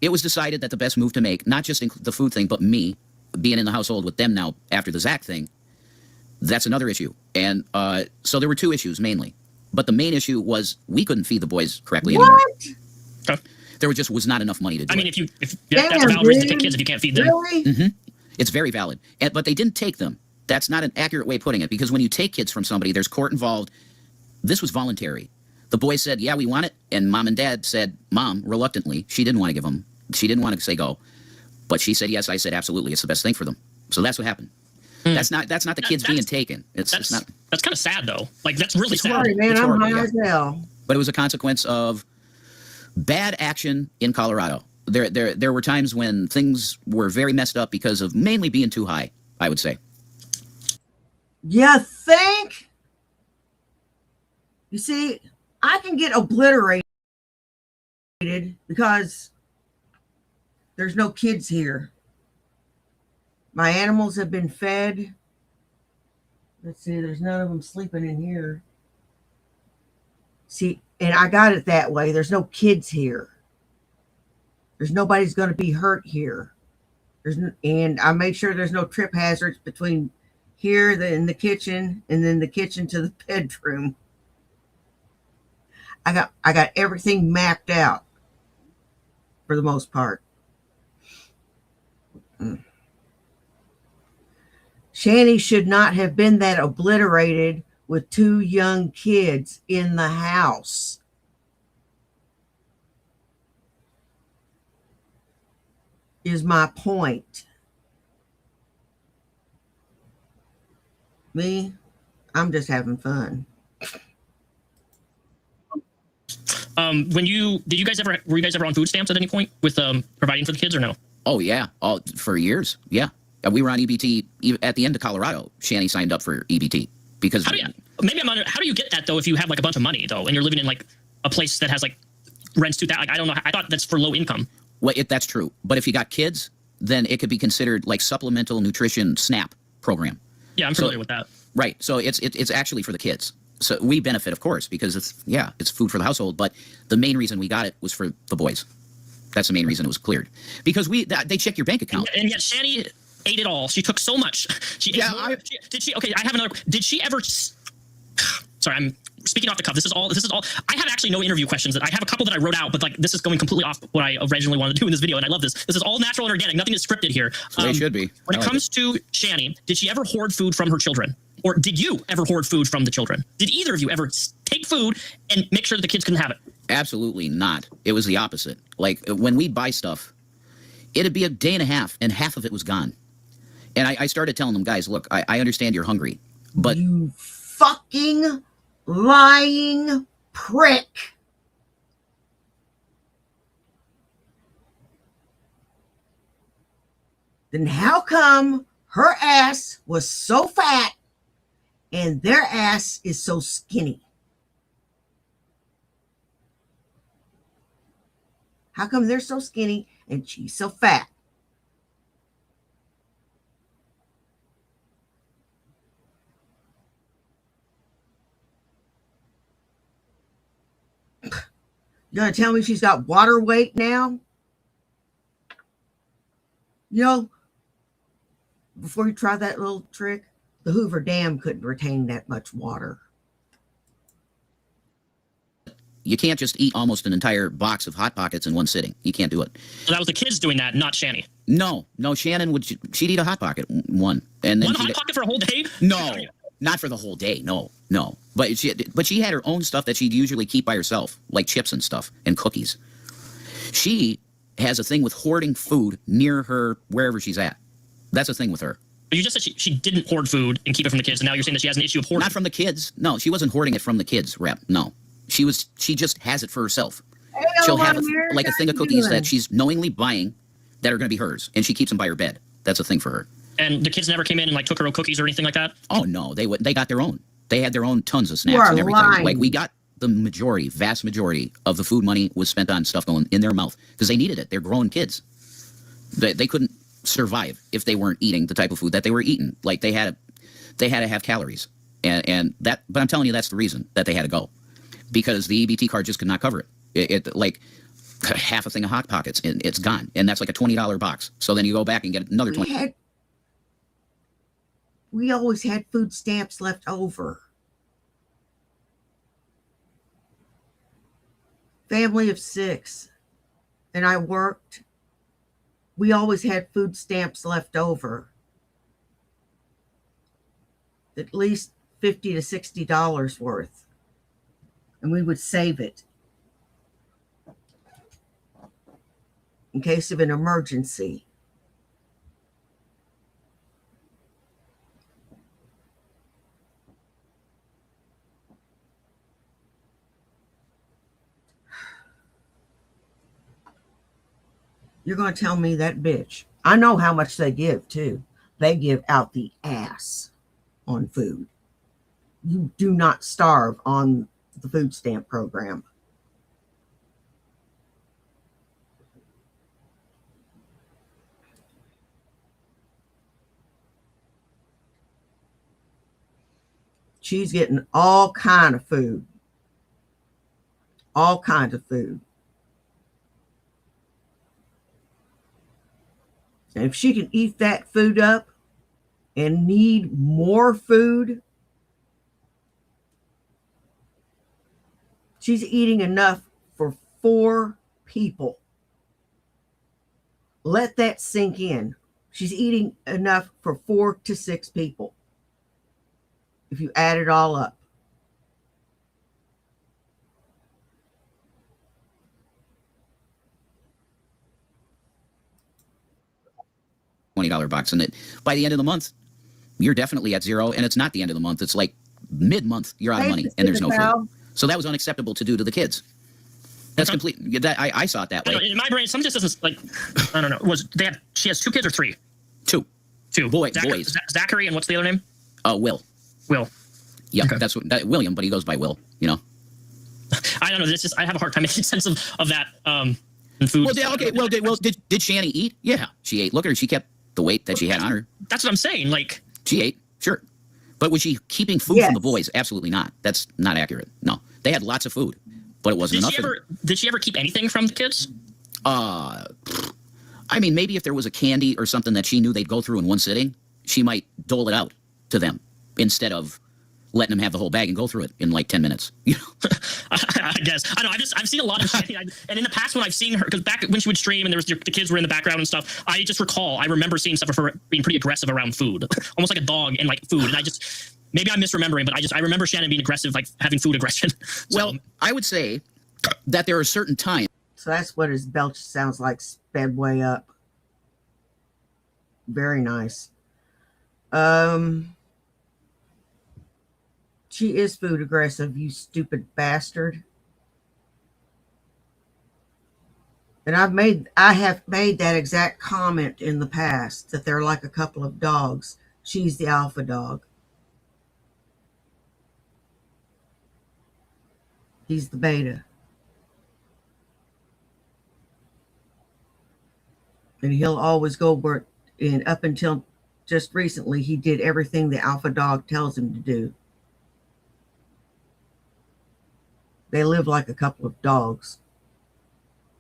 it was decided that the best move to make, not just the food thing, but me being in the household with them now after the Zach thing, that's another issue. And so there were 2 issues mainly. But the main issue was we couldn't feed the boys correctly anymore. Okay. There just was not enough money to do it. I mean, if that's a valid reason to take kids if you can't feed them. Really? Mm-hmm. It's very valid. But they didn't take them. That's not an accurate way of putting it, because when you take kids from somebody, there's court involved. This was voluntary. The boys said, yeah, we want it. And mom and dad said, mom, reluctantly, she didn't want to give them. She didn't want to say go. But she said, yes. I said, absolutely. It's the best thing for them. So that's what happened. That's not the kids being taken. It's not. That's kind of sad, though. Like, that's really sad. Sorry, man, I'm high as hell. But it was a consequence of bad action in Colorado. There were times when things were very messed up because of mainly being too high, I would say. You think? You see, I can get obliterated because there's no kids here. My animals have been fed. Let's see, there's none of them sleeping in here. See, and I got it that way. There's no kids here. There's nobody's going to be hurt here. And I made sure there's no trip hazards between here in the kitchen and then the kitchen to the bedroom. I got everything mapped out for the most part. Shanny should not have been that obliterated with 2 young kids in the house. Is my point. Me, I'm just having fun. Were you guys ever on food stamps at any point with providing for the kids or no? Oh yeah, for years. Yeah, we were on EBT at the end of Colorado. Shanny signed up for EBT because how do you get that though if you have like a bunch of money though and you're living in like a place that has like rents to that? Like I don't know. I thought that's for low income. Well, that's true. But if you got kids, then it could be considered like supplemental nutrition SNAP program. Yeah, I'm familiar with that. Right. So it's actually for the kids. So we benefit, of course, because it's food for the household. But the main reason we got it was for the boys. That's the main reason it was cleared, because they check your bank account. And yet Shanny ate it all. She took so much. Did she? Okay, I have another. Did she ever? Sorry, I'm speaking off the cuff. This is all. I have actually no interview questions. I have a couple that I wrote out, but like this is going completely off what I originally wanted to do in this video, and I love this. This is all natural and organic. Nothing is scripted here. So they should be. When it comes to Shanny, did she ever hoard food from her children? Or did you ever hoard food from the children? Did either of you ever take food and make sure that the kids couldn't have it? Absolutely not. It was the opposite. Like when we'd buy stuff, it'd be a day and a half, and half of it was gone. And I started telling them, guys, look, I understand you're hungry, but you fucking lying prick. Then how come her ass was so fat and their ass is so skinny? How come they're so skinny and she's so fat? You gonna tell me she's got water weight now? You know, before you try that little trick, the Hoover Dam couldn't retain that much water. You can't just eat almost an entire box of Hot Pockets in one sitting. You can't do it. So that was the kids doing that, not Shanny. No, Shannon she'd eat a Hot Pocket, one, and then one Hot Pocket for a whole day. No, not for the whole day. No. But she had her own stuff that she'd usually keep by herself, like chips and stuff and cookies. She has a thing with hoarding food near her wherever she's at. That's a thing with her. But you just said she didn't hoard food and keep it from the kids, and now you're saying that she has an issue of hoarding. Not from the kids. No, she wasn't hoarding it from the kids, Rep. No. She just has it for herself. She'll have like a thing of cookies that she's knowingly buying that are going to be hers, and she keeps them by her bed. That's a thing for her. And the kids never came in and like took her own cookies or anything like that? Oh no, they got their own. They had their own tons of snacks and everything. Lying. Like we got the vast majority of the food money was spent on stuff going in their mouth because they needed it. They're grown kids. They couldn't survive if they weren't eating the type of food that they were eating. Like they had to have calories, and that. But I'm telling you, that's the reason that they had to go, because the EBT card just could not cover it. It like half a thing of Hot Pockets, and it's gone, and that's like a $20 box. So then you go back and get another 20. We always had food stamps left over. Family of 6, and I worked. We always had food stamps left over. At least $50 to $60 worth. And we would save it in case of an emergency. You're going to tell me that bitch. I know how much they give, too. They give out the ass on food. You do not starve on the food stamp program. she's getting all kind of food. All kinds of food. And if she can eat that food up and need more food, she's eating enough for 4 people. Let that sink in. She's eating enough for 4 to 6 people if you add it all up. $20 box, and that by the end of the month, you're definitely at zero, and it's not the end of the month. It's like mid-month, you're out of money, and there's no food. So that was unacceptable to do to the kids. That's complete. That I saw it that way. In my brain, some just doesn't like. I don't know. She has 2 kids or 3? 2. Boys. Zachary, and what's the other name? Will. Yeah, okay. That's William, but he goes by Will. You know. I don't know. It's just I have a hard time making sense of that. Food. Well, did Shanny eat? Yeah, she ate. Look at her. She kept the weight that she had on her. That's what I'm saying. Like she ate, sure, but was she keeping food from the boys? Absolutely not. That's not accurate. No, they had lots of food, but it wasn't enough. Did she ever keep anything from the kids? I mean, maybe if there was a candy or something that she knew they'd go through in one sitting, she might dole it out to them instead of letting them have the whole bag and go through it in like 10 minutes. You know? I guess. I don't know. I've seen a lot of Shanny, and in the past when I've seen her, because back when she would stream and the kids were in the background and stuff, I remember seeing stuff of her being pretty aggressive around food, almost like a dog and like food. And maybe I'm misremembering, but I remember Shannon being aggressive, like having food aggression. Well, I would say that there are certain times. So that's what his belch sounds like, sped way up. Very nice. She is food aggressive, you stupid bastard. And I have made that exact comment in the past, that they're like a couple of dogs. She's the alpha dog. He's the beta. And he'll always go where, and up until just recently, he did everything the alpha dog tells him to do. They live like a couple of dogs.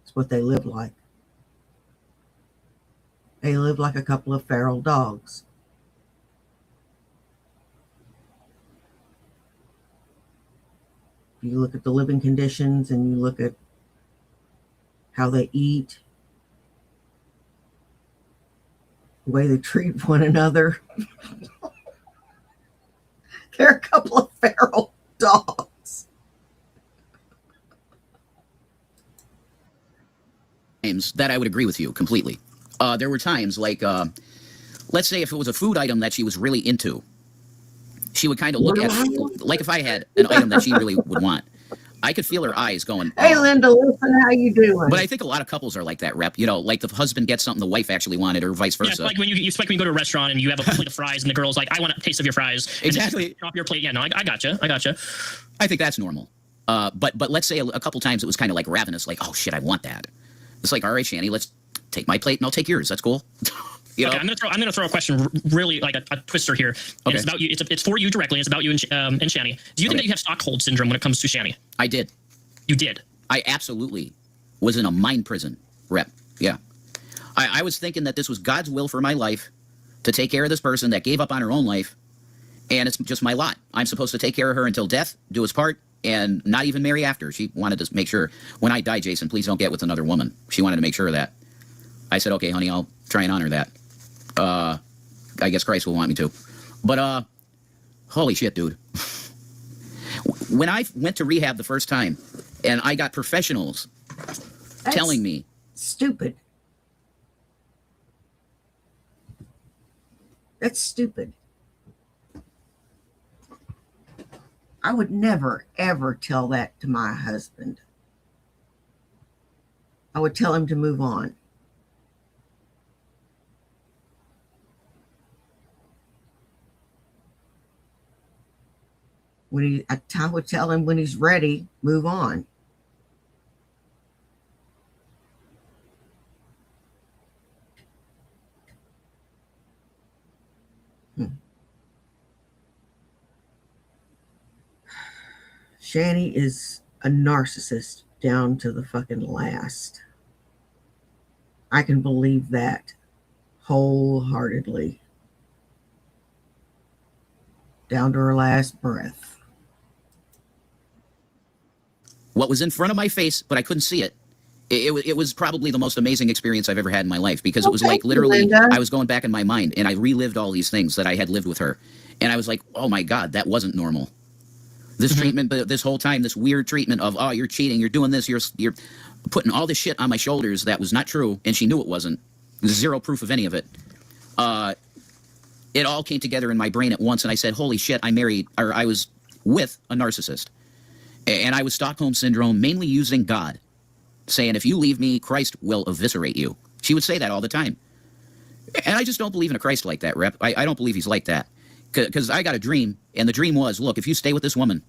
That's what they live like. They live like a couple of feral dogs. If you look at the living conditions and you look at how they eat, the way they treat one another, they're a couple of feral dogs. That I would agree with you completely. There were times like, let's say if it was a food item that she was really into, she would kind of look at, like if I had an item that she really would want, I could feel her eyes going, hey, Linda, listen, how you doing? But I think a lot of couples are like that, Rep. You know, like the husband gets something the wife actually wanted, or vice versa. Yeah, it's like when you go to a restaurant and you have a plate of fries, and the girl's like, "I want a taste of your fries." Exactly. Drop your plate. Yeah, no, I gotcha. I think that's normal. But let's say a couple times it was kind of like ravenous, like, "Oh shit, I want that." It's like, all right, Shanny, let's take my plate and I'll take yours. That's cool. You know? Okay, I'm gonna throw a question, really like a twister here. Okay. It's about you. It's for you directly. It's about you and Shanny. Do you think that you have Stockholm syndrome when it comes to Shanny? I did. You did. I absolutely was in a mind prison, Rep. Yeah. I was thinking that this was God's will for my life, to take care of this person that gave up on her own life, and it's just my lot. I'm supposed to take care of her until death, do his part, and not even marry after. She wanted to make sure, when I die, Jason, please don't get with another woman. She wanted to make sure of that. I said, okay, honey, I'll try and honor that. I guess Christ will want me to. But, holy shit, dude. When I went to rehab the first time, and I got professionals telling me... Stupid. That's stupid. I would never, ever tell that to my husband. I would tell him to move on. I would tell him when he's ready, move on. Shanny is a narcissist down to the fucking last. I can believe that wholeheartedly. Down to her last breath. What was in front of my face, but I couldn't see it. It was probably the most amazing experience I've ever had in my life, because it was like literally I was going back in my mind and I relived all these things that I had lived with her. And I was like, oh my God, that wasn't normal. This treatment, but this whole time, this weird treatment of, oh, you're cheating, you're doing this, you're putting all this shit on my shoulders that was not true, and she knew it wasn't. There's zero proof of any of it. It all came together in my brain at once, and I said, holy shit, I was with a narcissist. And I was Stockholm Syndrome, mainly using God, saying, if you leave me, Christ will eviscerate you. She would say that all the time. And I just don't believe in a Christ like that, Rep. I don't believe he's like that. Because I got a dream, and the dream was, look, if you stay with this woman,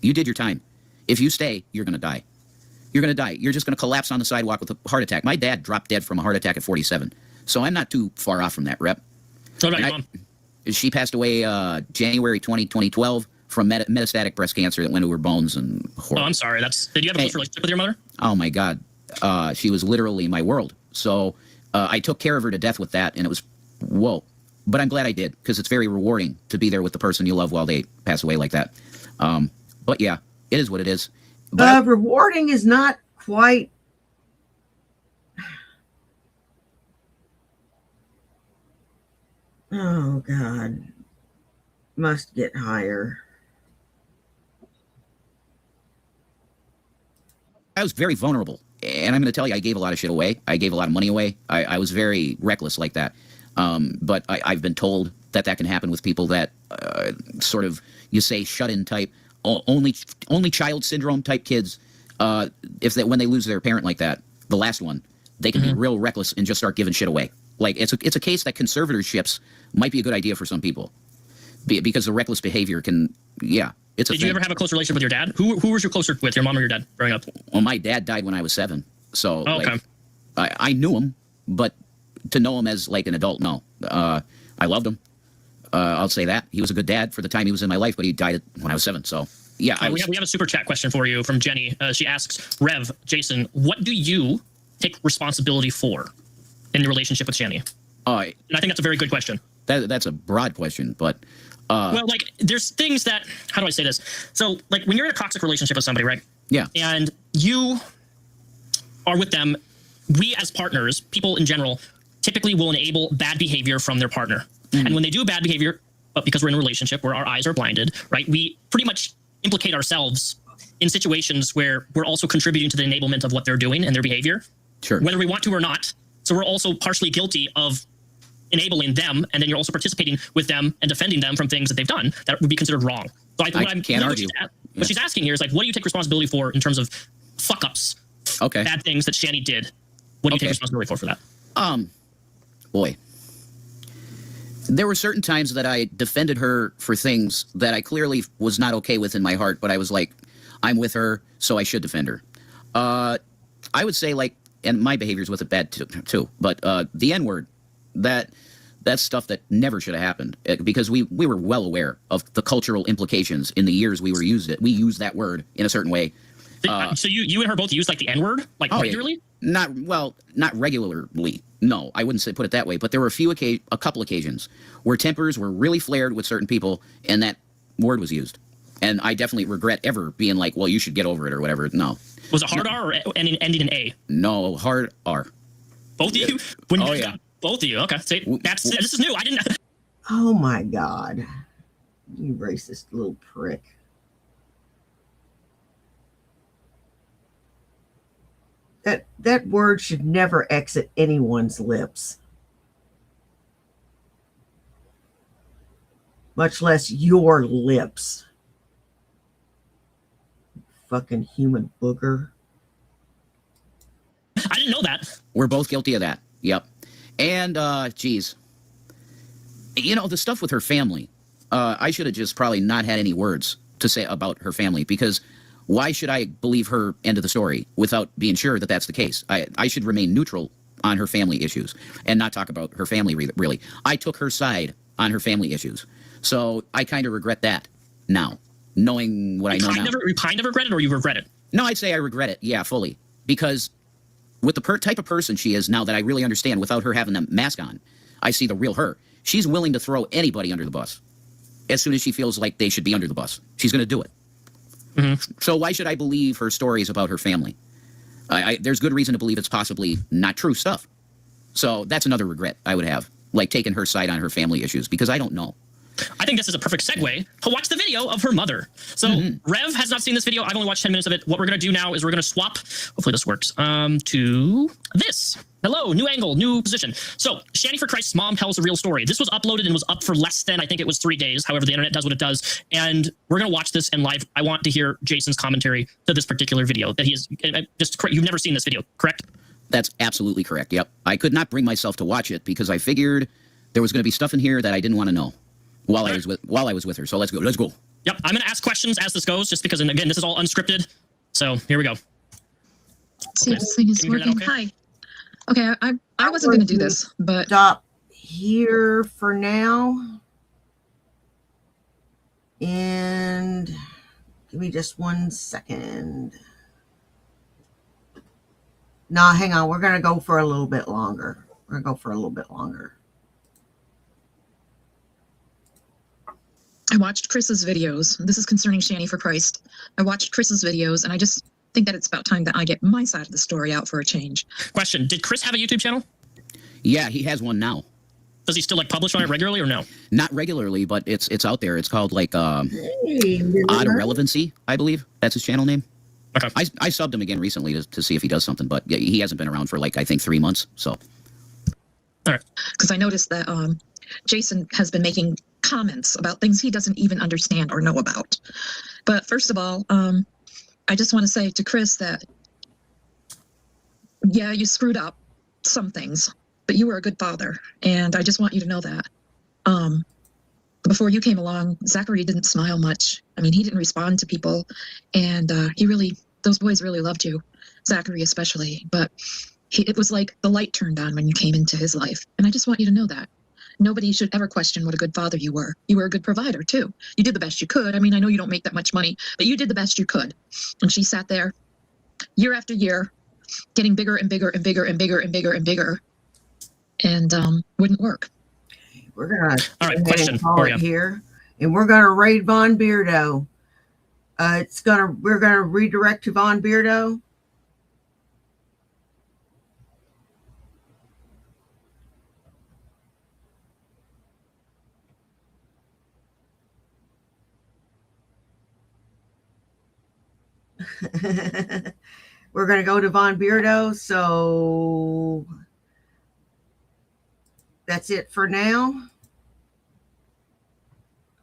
you did your time. If you stay, you're going to die. You're going to die. You're just going to collapse on the sidewalk with a heart attack. My dad dropped dead from a heart attack at 47. So I'm not too far off from that, Rep. What about your mom? She passed away January 2012 from metastatic breast cancer that went to her bones. And oh, I'm sorry. Did you have a close relationship with your mother? Oh, my God. She was literally my world. So I took care of her to death with that, and it was, whoa. But I'm glad I did, because it's very rewarding to be there with the person you love while they pass away like that. But yeah, it is what it is. But rewarding is not quite. Oh, God. Must get higher. I was very vulnerable. And I'm going to tell you, I gave a lot of shit away. I gave a lot of money away. I was very reckless like that. But I've been told that can happen with people that sort of, you say, shut-in type, only child syndrome type kids. When they lose their parent like that, the last one, they can be real reckless and just start giving shit away. Like it's a case that conservatorships might be a good idea for some people, because the reckless behavior can, yeah. Did you ever have a close relationship with your dad? Who was you closer with, your mom or your dad, growing up? Well, my dad died when I was 7, so okay. I knew him, but to know him as like an adult, no. I loved him. I'll say that. He was a good dad for the time he was in my life, but he died when I was 7, so yeah. We have a super chat question for you from Jenny. She asks, Rev, Jason, what do you take responsibility for in your relationship with Shanny? And I think that's a very good question. That's a broad question, but well, like, there's things that, how do I say this? So, like, when you're in a toxic relationship with somebody, right? Yeah. And you are with them, we as partners, people in general, typically will enable bad behavior from their partner. And when they do bad behavior, but because we're in a relationship where our eyes are blinded, right, we pretty much implicate ourselves in situations where we're also contributing to the enablement of what they're doing and their behavior, whether we want to or not. So we're also partially guilty of enabling them, and then you're also participating with them and defending them from things that they've done that would be considered wrong. So I can't argue. What she's asking here is, like, what do you take responsibility for in terms of fuck-ups, bad things that Shanny did? What do you take responsibility for that? Boy. There were certain times that I defended her for things that I clearly was not okay with in my heart, but I was like, I'm with her, so I should defend her. I would say, like, and my behavior's with it bad too, but the N-word, that's stuff that never should have happened, because we were well aware of the cultural implications in the years we used it. We used that word in a certain way. So you and her both used, like, the N-word, like, regularly? Yeah. Not regularly. No, I wouldn't put it that way. But there were a couple occasions where tempers were really flared with certain people, and that word was used. And I definitely regret ever being like, well, you should get over it or whatever. No. Was it hard R or ending in A? No, hard R. Both of you? Both of you. Okay. This is new. I didn't. Oh my God. You racist little prick. That word should never exit anyone's lips. Much less your lips. Fucking human booger. I didn't know that. We're both guilty of that. Yep. And, geez. You know, the stuff with her family, I should have just probably not had any words to say about her family, because why should I believe her end of the story without being sure that that's the case? I should remain neutral on her family issues and not talk about her family, really. I took her side on her family issues. So I kind of regret that now. knowing what I know now. You kind of regret it, or you regret it? No, I'd say I regret it. Yeah, fully. Because with the type of person she is now that I really understand without her having the mask on, I see the real her. She's willing to throw anybody under the bus as soon as she feels like they should be under the bus. She's going to do it. So why should I believe her stories about her family? There's good reason to believe it's possibly not true stuff. So that's another regret I would have, like taking her side on her family issues, because I don't know. I think this is a perfect segue to watch the video of her mother. So Rev has not seen this video. I've only watched 10 minutes of it. What we're going to do now is we're going to swap, hopefully this works, to this. Hello, new angle, new position. So Shanny for Christ's mom tells a real story. This was uploaded and was up for less than, I think it was 3 days. However, the internet does what it does. And we're going to watch this in live. I want to hear Jason's commentary to this particular video that he is you've never seen this video, correct? That's absolutely correct. Yep. I could not bring myself to watch it because I figured there was going to be stuff in here that I didn't want to know while I was with her. So let's go. Yep. I'm going to ask questions as this goes, just because, and again, this is all unscripted. So here we go. See if this thing is working. Okay? Hi. Okay, I wasn't going to do this, but stop here for now. And give me just 1 second. No, hang on. We're going to go for a little bit longer. I watched Chris's videos. This is concerning Shanny for Christ. I watched Chris's videos, and I just think that it's about time that I get my side of the story out for a change. Question: did Chris have a YouTube channel? Yeah, he has one now. Does he still like publish on it regularly or no? Not regularly, but it's out there. It's called like Odd Irrelevancy, I believe. That's his channel name. Okay. I subbed him again recently to see if he does something, but yeah, he hasn't been around for like I think 3 months. So. All right. Because I noticed that Jason has been making comments about things he doesn't even understand or know about. But first of all, I just want to say to Chris that, yeah, you screwed up some things, but you were a good father, and I just want you to know that. Before you came along, Zachary didn't smile much. I mean, he didn't respond to people, and those boys really loved you, Zachary especially, but it was like the light turned on when you came into his life, and I just want you to know that. Nobody should ever question what a good father you were. You were a good provider, too. You did the best you could. I mean, I know you don't make that much money, but you did the best you could. And she sat there year after year, getting bigger and bigger and bigger and bigger and bigger and bigger, and wouldn't work. We're going to all right, question here, and we're going to raid Von Beardo. We're going to redirect to Von Beardo. We're going to go to Von Beardo. So that's it for now.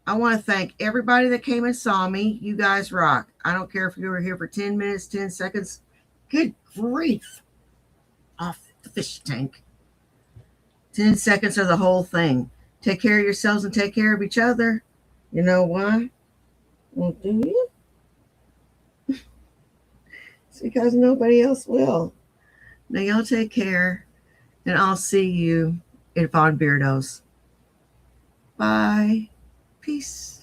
I want to thank everybody that came and saw me. You guys rock. I don't care if you were here for 10 minutes, 10 seconds. Good grief. Off the fish tank. 10 seconds of the whole thing. Take care of yourselves and take care of each other. You know why? Well, do you? It's because nobody else will. Now y'all take care, and I'll see you in Von Beardo's. Bye. Peace.